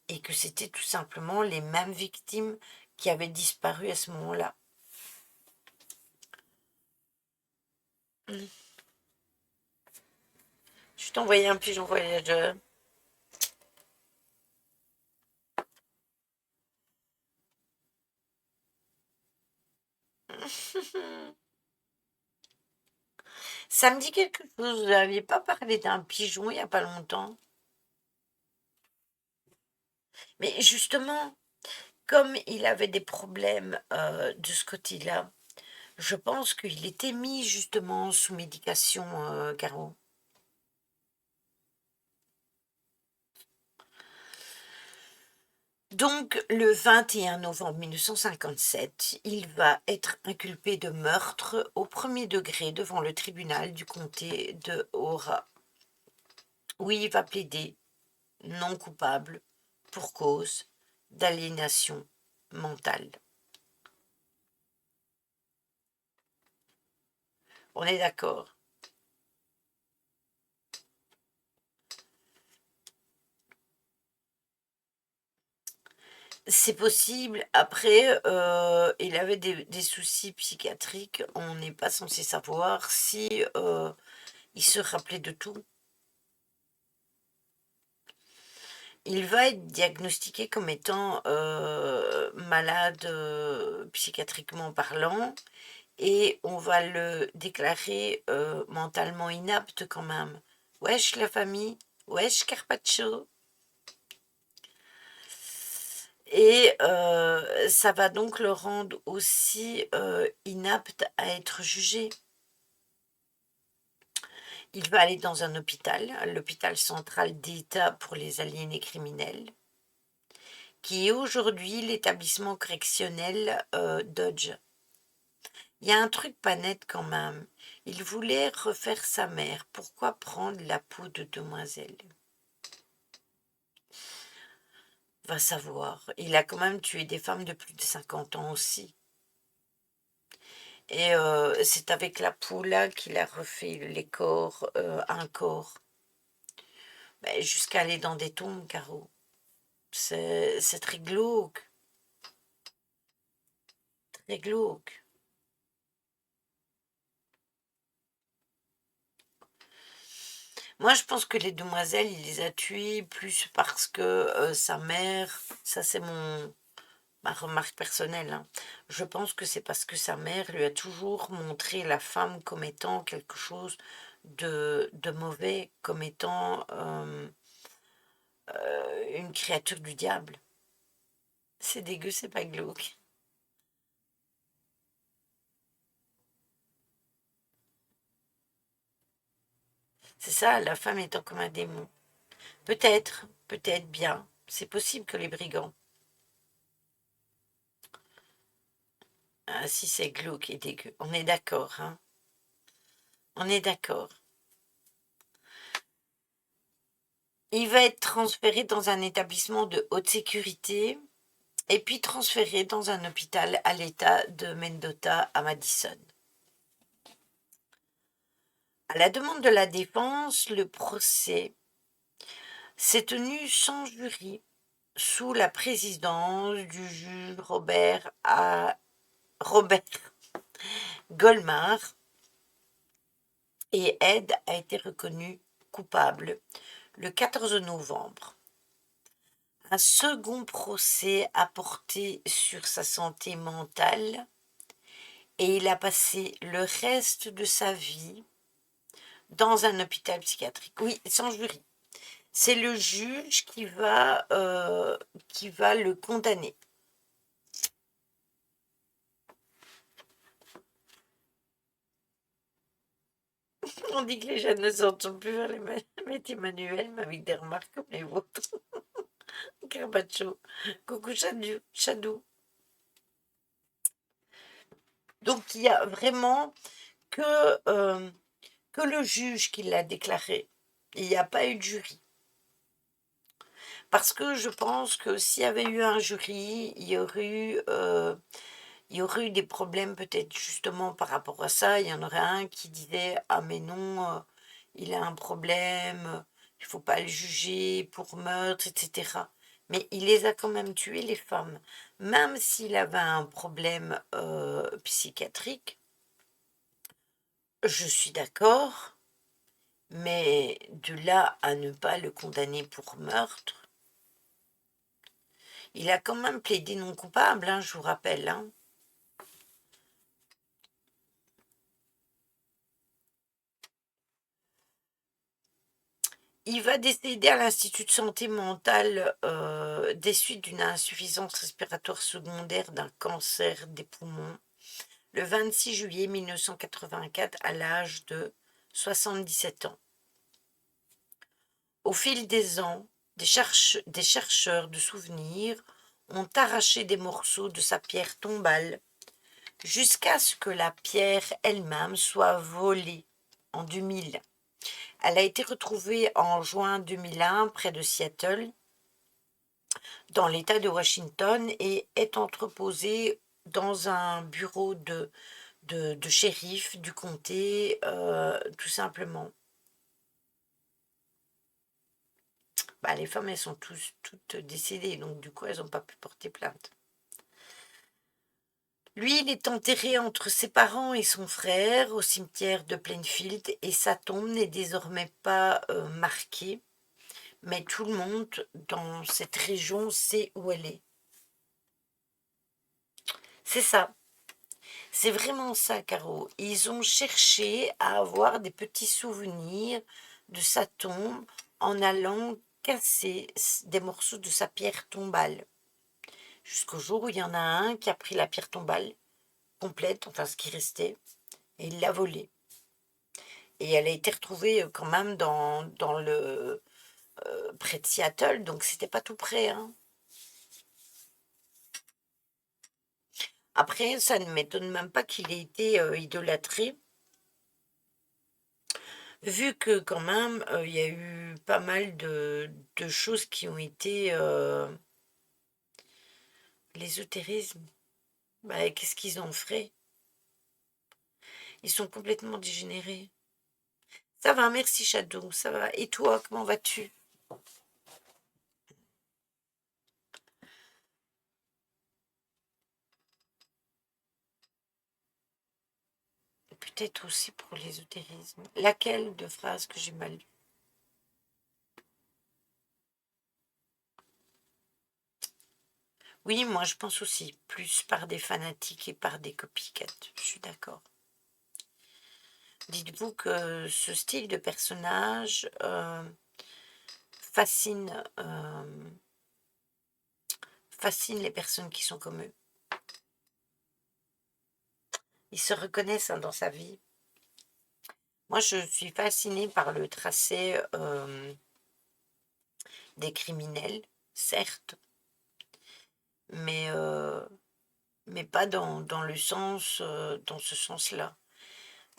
et que c'était tout simplement les mêmes victimes qui avaient disparu à ce moment-là. Mm. Je t'ai envoyé un pigeon voyageur. Ça me dit quelque chose. Vous n'aviez pas parlé d'un pigeon il n'y a pas longtemps. Mais justement, comme il avait des problèmes de ce côté-là, je pense qu'il était mis justement sous médication, Caro. Donc, le 21 novembre 1957, il va être inculpé de meurtre au premier degré devant le tribunal du comté de Ora, où il va plaider non coupable pour cause d'aliénation mentale. On est d'accord. C'est possible. Après, il avait des soucis psychiatriques. On n'est pas censé savoir si il se rappelait de tout. Il va être diagnostiqué comme étant malade psychiatriquement parlant et on va le déclarer mentalement inapte quand même. Wesh la famille, wesh Carpaccio. Et ça va donc le rendre aussi inapte à être jugé. Il va aller dans un hôpital, l'hôpital central d'État pour les aliénés criminels, qui est aujourd'hui l'établissement correctionnel Dodge. Il y a un truc pas net quand même. Il voulait refaire sa mère. Pourquoi prendre la peau de demoiselle? Va savoir. Il a quand même tué des femmes de plus de 50 ans aussi. Et c'est avec la peau là qu'il a refait les corps, un corps. Ben, jusqu'à aller dans des tombes, Caro. C'est très glauque. Très glauque. Moi, je pense que les demoiselles, il les a tuées plus parce que sa mère, ça c'est ma remarque personnelle, hein. Je pense que c'est parce que sa mère lui a toujours montré la femme comme étant quelque chose de mauvais, comme étant une créature du diable. C'est dégueu, c'est pas glauque. C'est ça, la femme étant comme un démon. Peut-être, peut-être bien. C'est possible que les brigands. Ah, si c'est glauque et dégueu. On est d'accord, hein. On est d'accord. Il va être transféré dans un établissement de haute sécurité et puis transféré dans un hôpital à l'état de Mendota à Madison. À la demande de la défense, le procès s'est tenu sans jury sous la présidence du juge Robert Goldmar et Ed a été reconnu coupable le 14 novembre. Un second procès a porté sur sa santé mentale et il a passé le reste de sa vie dans un hôpital psychiatrique. Oui, sans jury. C'est le juge qui va le condamner. On dit que les jeunes ne s'entendent plus vers les métiers manuels, mais avec des remarques comme les vôtres. Carpaccio. Coucou Chadou. Donc il y a vraiment que, euh, que le juge qui l'a déclaré. Il n'y a pas eu de jury. Parce que je pense que s'il y avait eu un jury, il y aurait eu des problèmes peut-être justement par rapport à ça. Il y en aurait un qui disait ah mais non, il a un problème, il faut pas le juger pour meurtre, etc. Mais il les a quand même tués, les femmes. Même s'il avait un problème psychiatrique, Je suis d'accord, mais de là à ne pas le condamner pour meurtre, il a quand même plaidé non coupable, hein, je vous rappelle, hein. Il va décéder à l'Institut de santé mentale des suites d'une insuffisance respiratoire secondaire d'un cancer des poumons le 26 juillet 1984 à l'âge de 77 ans. Au fil des ans, des chercheurs de souvenirs ont arraché des morceaux de sa pierre tombale jusqu'à ce que la pierre elle-même soit volée en 2000. Elle a été retrouvée en juin 2001 près de Seattle, dans l'État de Washington, et est entreposée dans un bureau de shérif du comté, tout simplement. Bah, les femmes, elles sont toutes décédées, donc du coup, elles n'ont pas pu porter plainte. Lui, il est enterré entre ses parents et son frère au cimetière de Plainfield, et sa tombe n'est désormais pas marquée, mais tout le monde dans cette région sait où elle est. C'est ça. C'est vraiment ça, Caro. Ils ont cherché à avoir des petits souvenirs de sa tombe en allant casser des morceaux de sa pierre tombale. Jusqu'au jour où il y en a un qui a pris la pierre tombale complète, enfin ce qui restait, et il l'a volée. Et elle a été retrouvée quand même dans le près de Seattle, donc c'était pas tout près, hein. Après, ça ne m'étonne même pas qu'il ait été idolâtré, vu que quand même, il y a eu pas mal de choses qui ont été l'ésotérisme. Bah, qu'est-ce qu'ils ont fait? Ils sont complètement dégénérés. Ça va, merci Shadow, ça va. Et toi, comment vas-tu? Peut-être aussi pour l'ésotérisme. Laquelle de phrase que j'ai mal lue? Oui, moi je pense aussi, plus par des fanatiques et par des copycats, je suis d'accord. Dites-vous que ce style de personnage fascine, fascine les personnes qui sont comme eux. Ils se reconnaissent hein, dans sa vie. Moi, je suis fascinée par le tracé des criminels, certes, mais, euh, mais pas dans le sens, dans ce sens-là.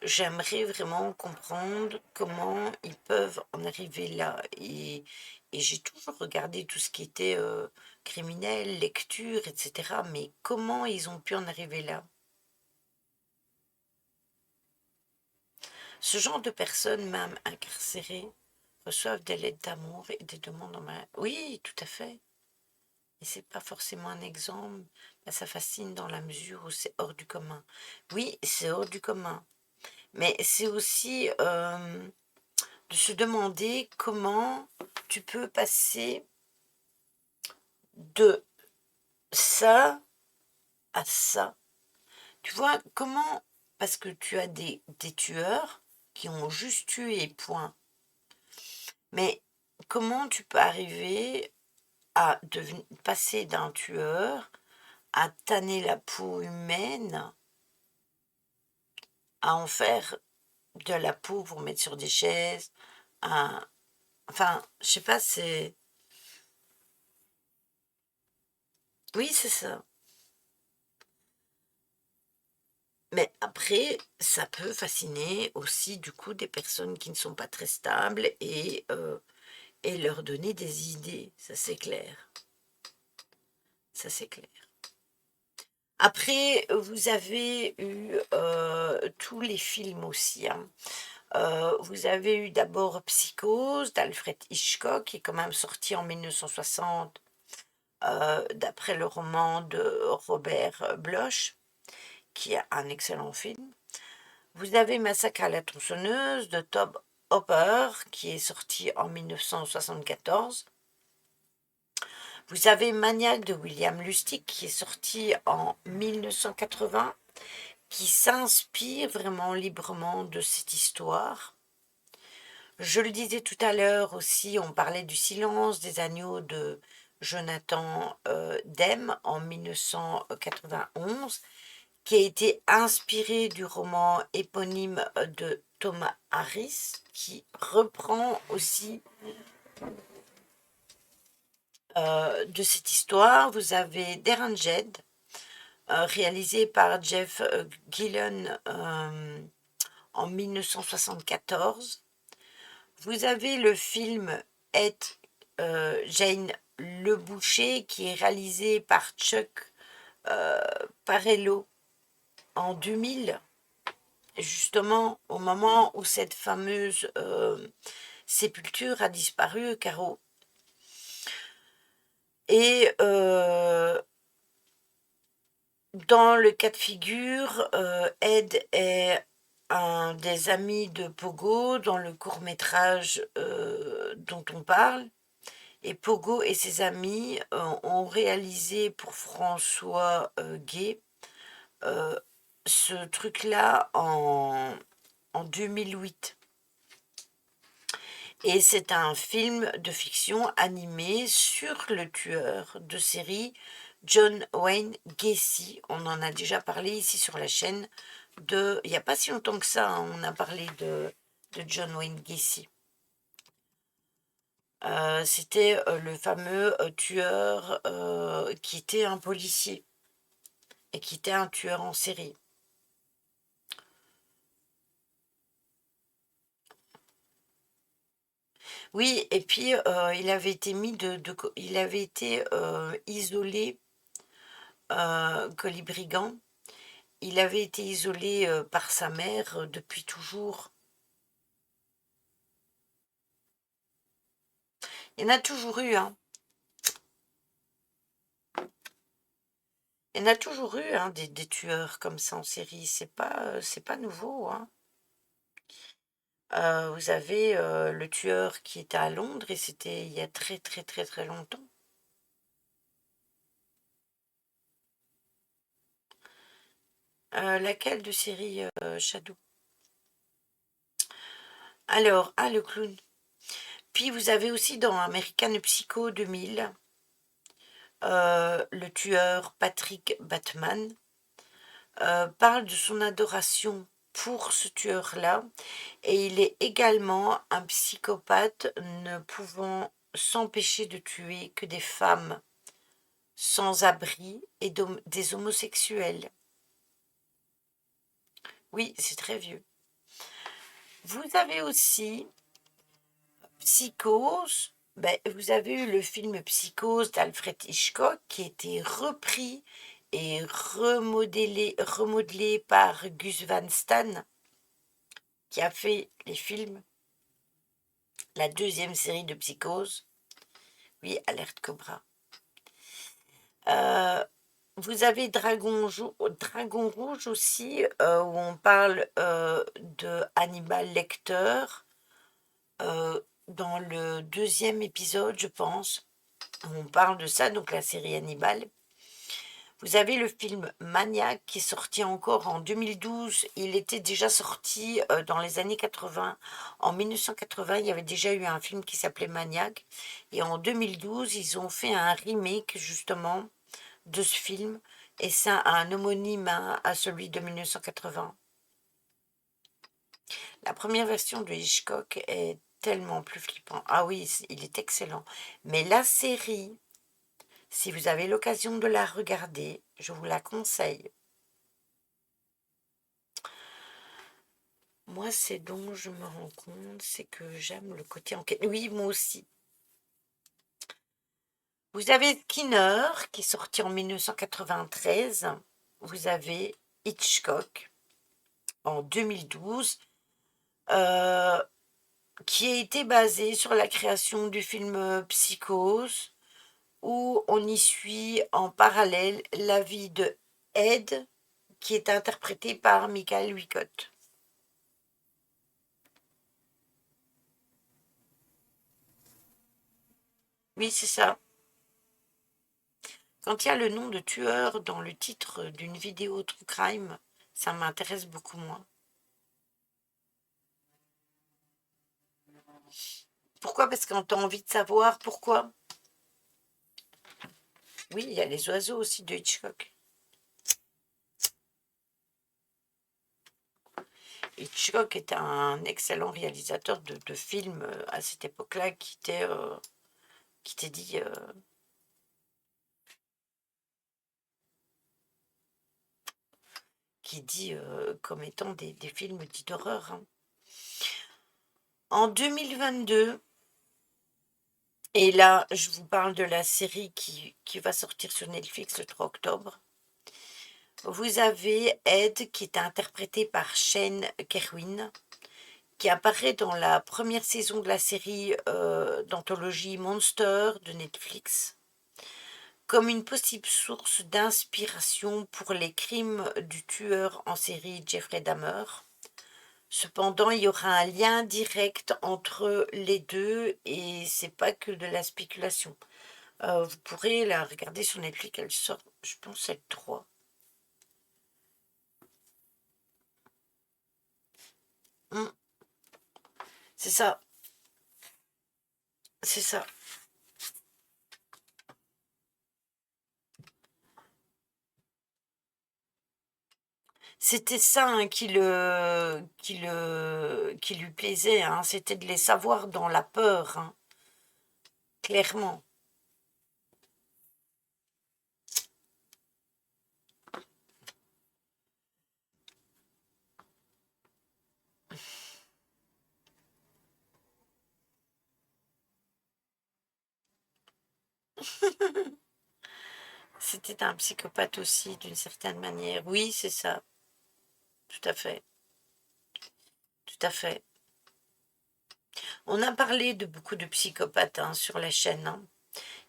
J'aimerais vraiment comprendre comment ils peuvent en arriver là. Et j'ai toujours regardé tout ce qui était criminel, lecture, etc. Mais comment ils ont pu en arriver là? Ce genre de personnes, même incarcérées, reçoivent des lettres d'amour et des demandes en mariage. Oui, tout à fait. Et c'est pas forcément un exemple. Mais ça fascine dans la mesure où c'est hors du commun. Oui, c'est hors du commun. Mais c'est aussi de se demander comment tu peux passer de ça à ça. Tu vois, comment, parce que tu as des tueurs qui ont juste tué, point. Mais comment tu peux arriver à passer d'un tueur à tanner la peau humaine, à en faire de la peau pour mettre sur des chaises, à... Enfin, je sais pas, c'est... Oui, c'est ça. Mais après, ça peut fasciner aussi du coup des personnes qui ne sont pas très stables et leur donner des idées, ça c'est clair. Ça c'est clair. Après, vous avez eu tous les films aussi, hein. Vous avez eu d'abord Psychose d'Alfred Hitchcock, qui est quand même sorti en 1960, d'après le roman de Robert Bloch, qui est un excellent film. Vous avez Massacre à la tronçonneuse de Tobe Hooper, qui est sorti en 1974. Vous avez Maniac de William Lustig, qui est sorti en 1980, qui s'inspire vraiment librement de cette histoire. Je le disais tout à l'heure aussi, on parlait du Silence des agneaux de Jonathan Demme en 1991, qui a été inspiré du roman éponyme de Thomas Harris, qui reprend aussi de cette histoire. Vous avez Deranged, réalisé par Jeff Gillen en 1974. Vous avez le film Jane le Boucher, qui est réalisé par Chuck Parello en 2000, justement au moment où cette fameuse sépulture a disparu, Caro. Et dans le cas de figure, Ed est un des amis de Pogo dans le court-métrage dont on parle. Et Pogo et ses amis ont réalisé pour François Gay ce truc-là en 2008. Et c'est un film de fiction animé sur le tueur de série John Wayne Gacy. On en a déjà parlé ici sur la chaîne. Il n'y a pas si longtemps que ça, hein, on a parlé de John Wayne Gacy. C'était le fameux tueur qui était un policier et qui était un tueur en série. Oui, et puis il avait été il avait été isolé, Colibri-Brigand. Il avait été isolé par sa mère depuis toujours. Il y en a toujours eu, hein. Il y en a toujours eu, hein, des tueurs comme ça en série. C'est pas nouveau, hein. Vous avez le tueur qui était à Londres et c'était il y a très très très très longtemps. Laquelle de série Shadow? Alors, le clown. Puis vous avez aussi dans American Psycho 2000, le tueur Patrick Bateman parle de son adoration pour ce tueur-là, et il est également un psychopathe ne pouvant s'empêcher de tuer que des femmes sans abri et des homosexuels. Oui, c'est très vieux. Vous avez aussi Psychose. Ben, vous avez eu le film Psychose d'Alfred Hitchcock qui a été repris et remodelé par Gus Van Sant, qui a fait les films, la deuxième série de Psychose. Oui, Alerte Cobra. Vous avez Dragon Rouge aussi, où on parle de Hannibal Lecter, dans le deuxième épisode, je pense. On parle de ça, donc la série Hannibal. Vous avez le film Maniac qui est sorti encore en 2012. Il était déjà sorti dans les années 80. En 1980, il y avait déjà eu un film qui s'appelait Maniac. Et en 2012, ils ont fait un remake justement de ce film. Et c'est un homonyme à celui de 1980. La première version de Hitchcock est tellement plus flippant. Ah oui, il est excellent. Mais la série, si vous avez l'occasion de la regarder, je vous la conseille. Moi, c'est dont je me rends compte, c'est que j'aime le côté enquête. Oui, moi aussi. Vous avez Skinner, qui est sorti en 1993. Vous avez Hitchcock, en 2012, qui a été basé sur la création du film Psychose, où on y suit en parallèle la vie de Ed, qui est interprété par Michael Wincott. Oui, c'est ça. Quand il y a le nom de tueur dans le titre d'une vidéo true crime, ça m'intéresse beaucoup moins. Pourquoi? Parce qu'on a envie de savoir pourquoi. Oui, il y a les oiseaux aussi de Hitchcock. Hitchcock est un excellent réalisateur de films à cette époque-là qui t'est dit comme étant des films dits d'horreur, hein. En 2022, et là je vous parle de la série qui va sortir sur Netflix le 3 octobre, vous avez Ed qui est interprété par Shane Kerwin, qui apparaît dans la première saison de la série d'anthologie Monster de Netflix, comme une possible source d'inspiration pour les crimes du tueur en série Jeffrey Dahmer. Cependant, il y aura un lien direct entre les deux et c'est pas que de la spéculation. Vous pourrez la regarder sur Netflix, elle sort, je pense, elle 3. C'est ça, c'est ça. C'était ça hein, qui lui plaisait, hein, c'était de les savoir dans la peur, hein, clairement. C'était un psychopathe aussi, d'une certaine manière. Oui, c'est ça, tout à fait, tout à fait. On a parlé de beaucoup de psychopathes hein, sur la chaîne, hein,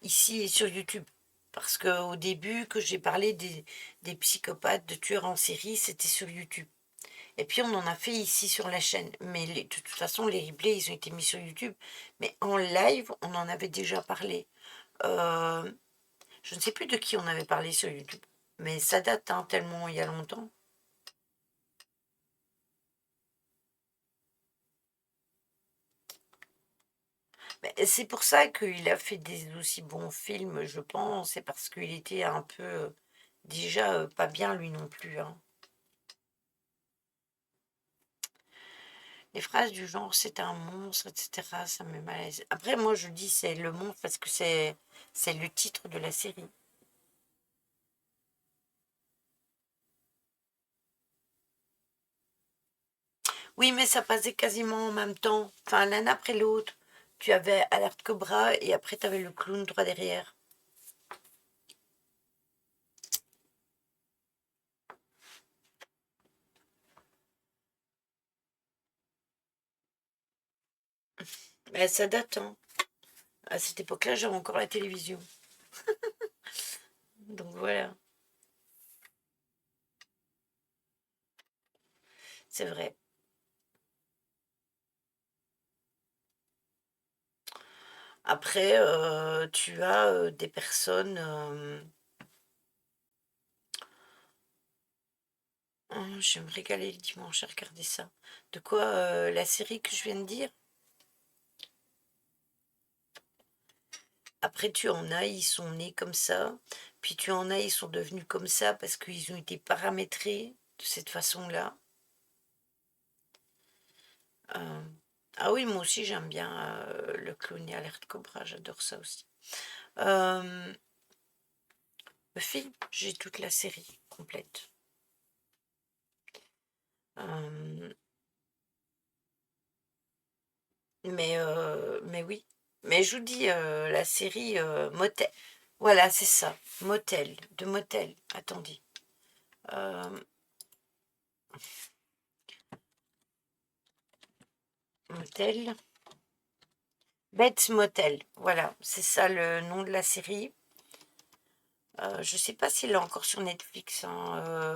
ici et sur YouTube. Parce qu'au début, que j'ai parlé des psychopathes, de tueurs en série, c'était sur YouTube. Et puis on en a fait ici sur la chaîne. Mais de toute façon, les replays, ils ont été mis sur YouTube. Mais en live, on en avait déjà parlé. Euh, je ne sais plus de qui on avait parlé sur YouTube. Mais ça date hein, tellement il y a longtemps. Mais c'est pour ça qu'il a fait des aussi bons films, je pense. C'est parce qu'il était un peu déjà pas bien lui non plus, hein. Les phrases du genre c'est un monstre, etc., ça me met mal à l'aise. Après, moi je dis c'est le monstre parce que c'est le titre de la série. Oui, mais ça passait quasiment en même temps. Enfin, l'un après l'autre. Tu avais Alerte Cobra et après tu avais le clown droit derrière. Mais ça date, hein. À cette époque-là, j'avais encore la télévision. Donc voilà, c'est vrai. Après, tu as des personnes. Oh, je vais me régaler le dimanche à regarder ça. De quoi la série que je viens de dire? Après, tu en as, ils sont nés comme ça. Puis tu en as, ils sont devenus comme ça parce qu'ils ont été paramétrés de cette façon-là. Euh, Ah oui, moi aussi, j'aime bien le clown et Alerte Cobra, j'adore ça aussi. Euh, le film, j'ai toute la série complète. Euh, mais oui. Mais je vous dis, la série Motel. Voilà, c'est ça. Motel. De Motel. Attendez. Euh, Motel. Bates Motel. Voilà, c'est ça le nom de la série. Je sais pas s'il est encore sur Netflix, hein,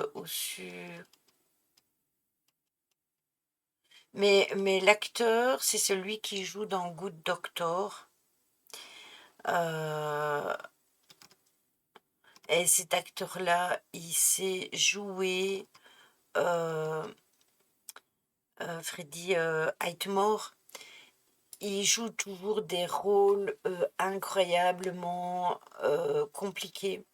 mais l'acteur, c'est celui qui joue dans Good Doctor. Heu et cet acteur-là, il sait jouer, heu Freddie, Highmore, il joue toujours des rôles, incroyablement, compliqués.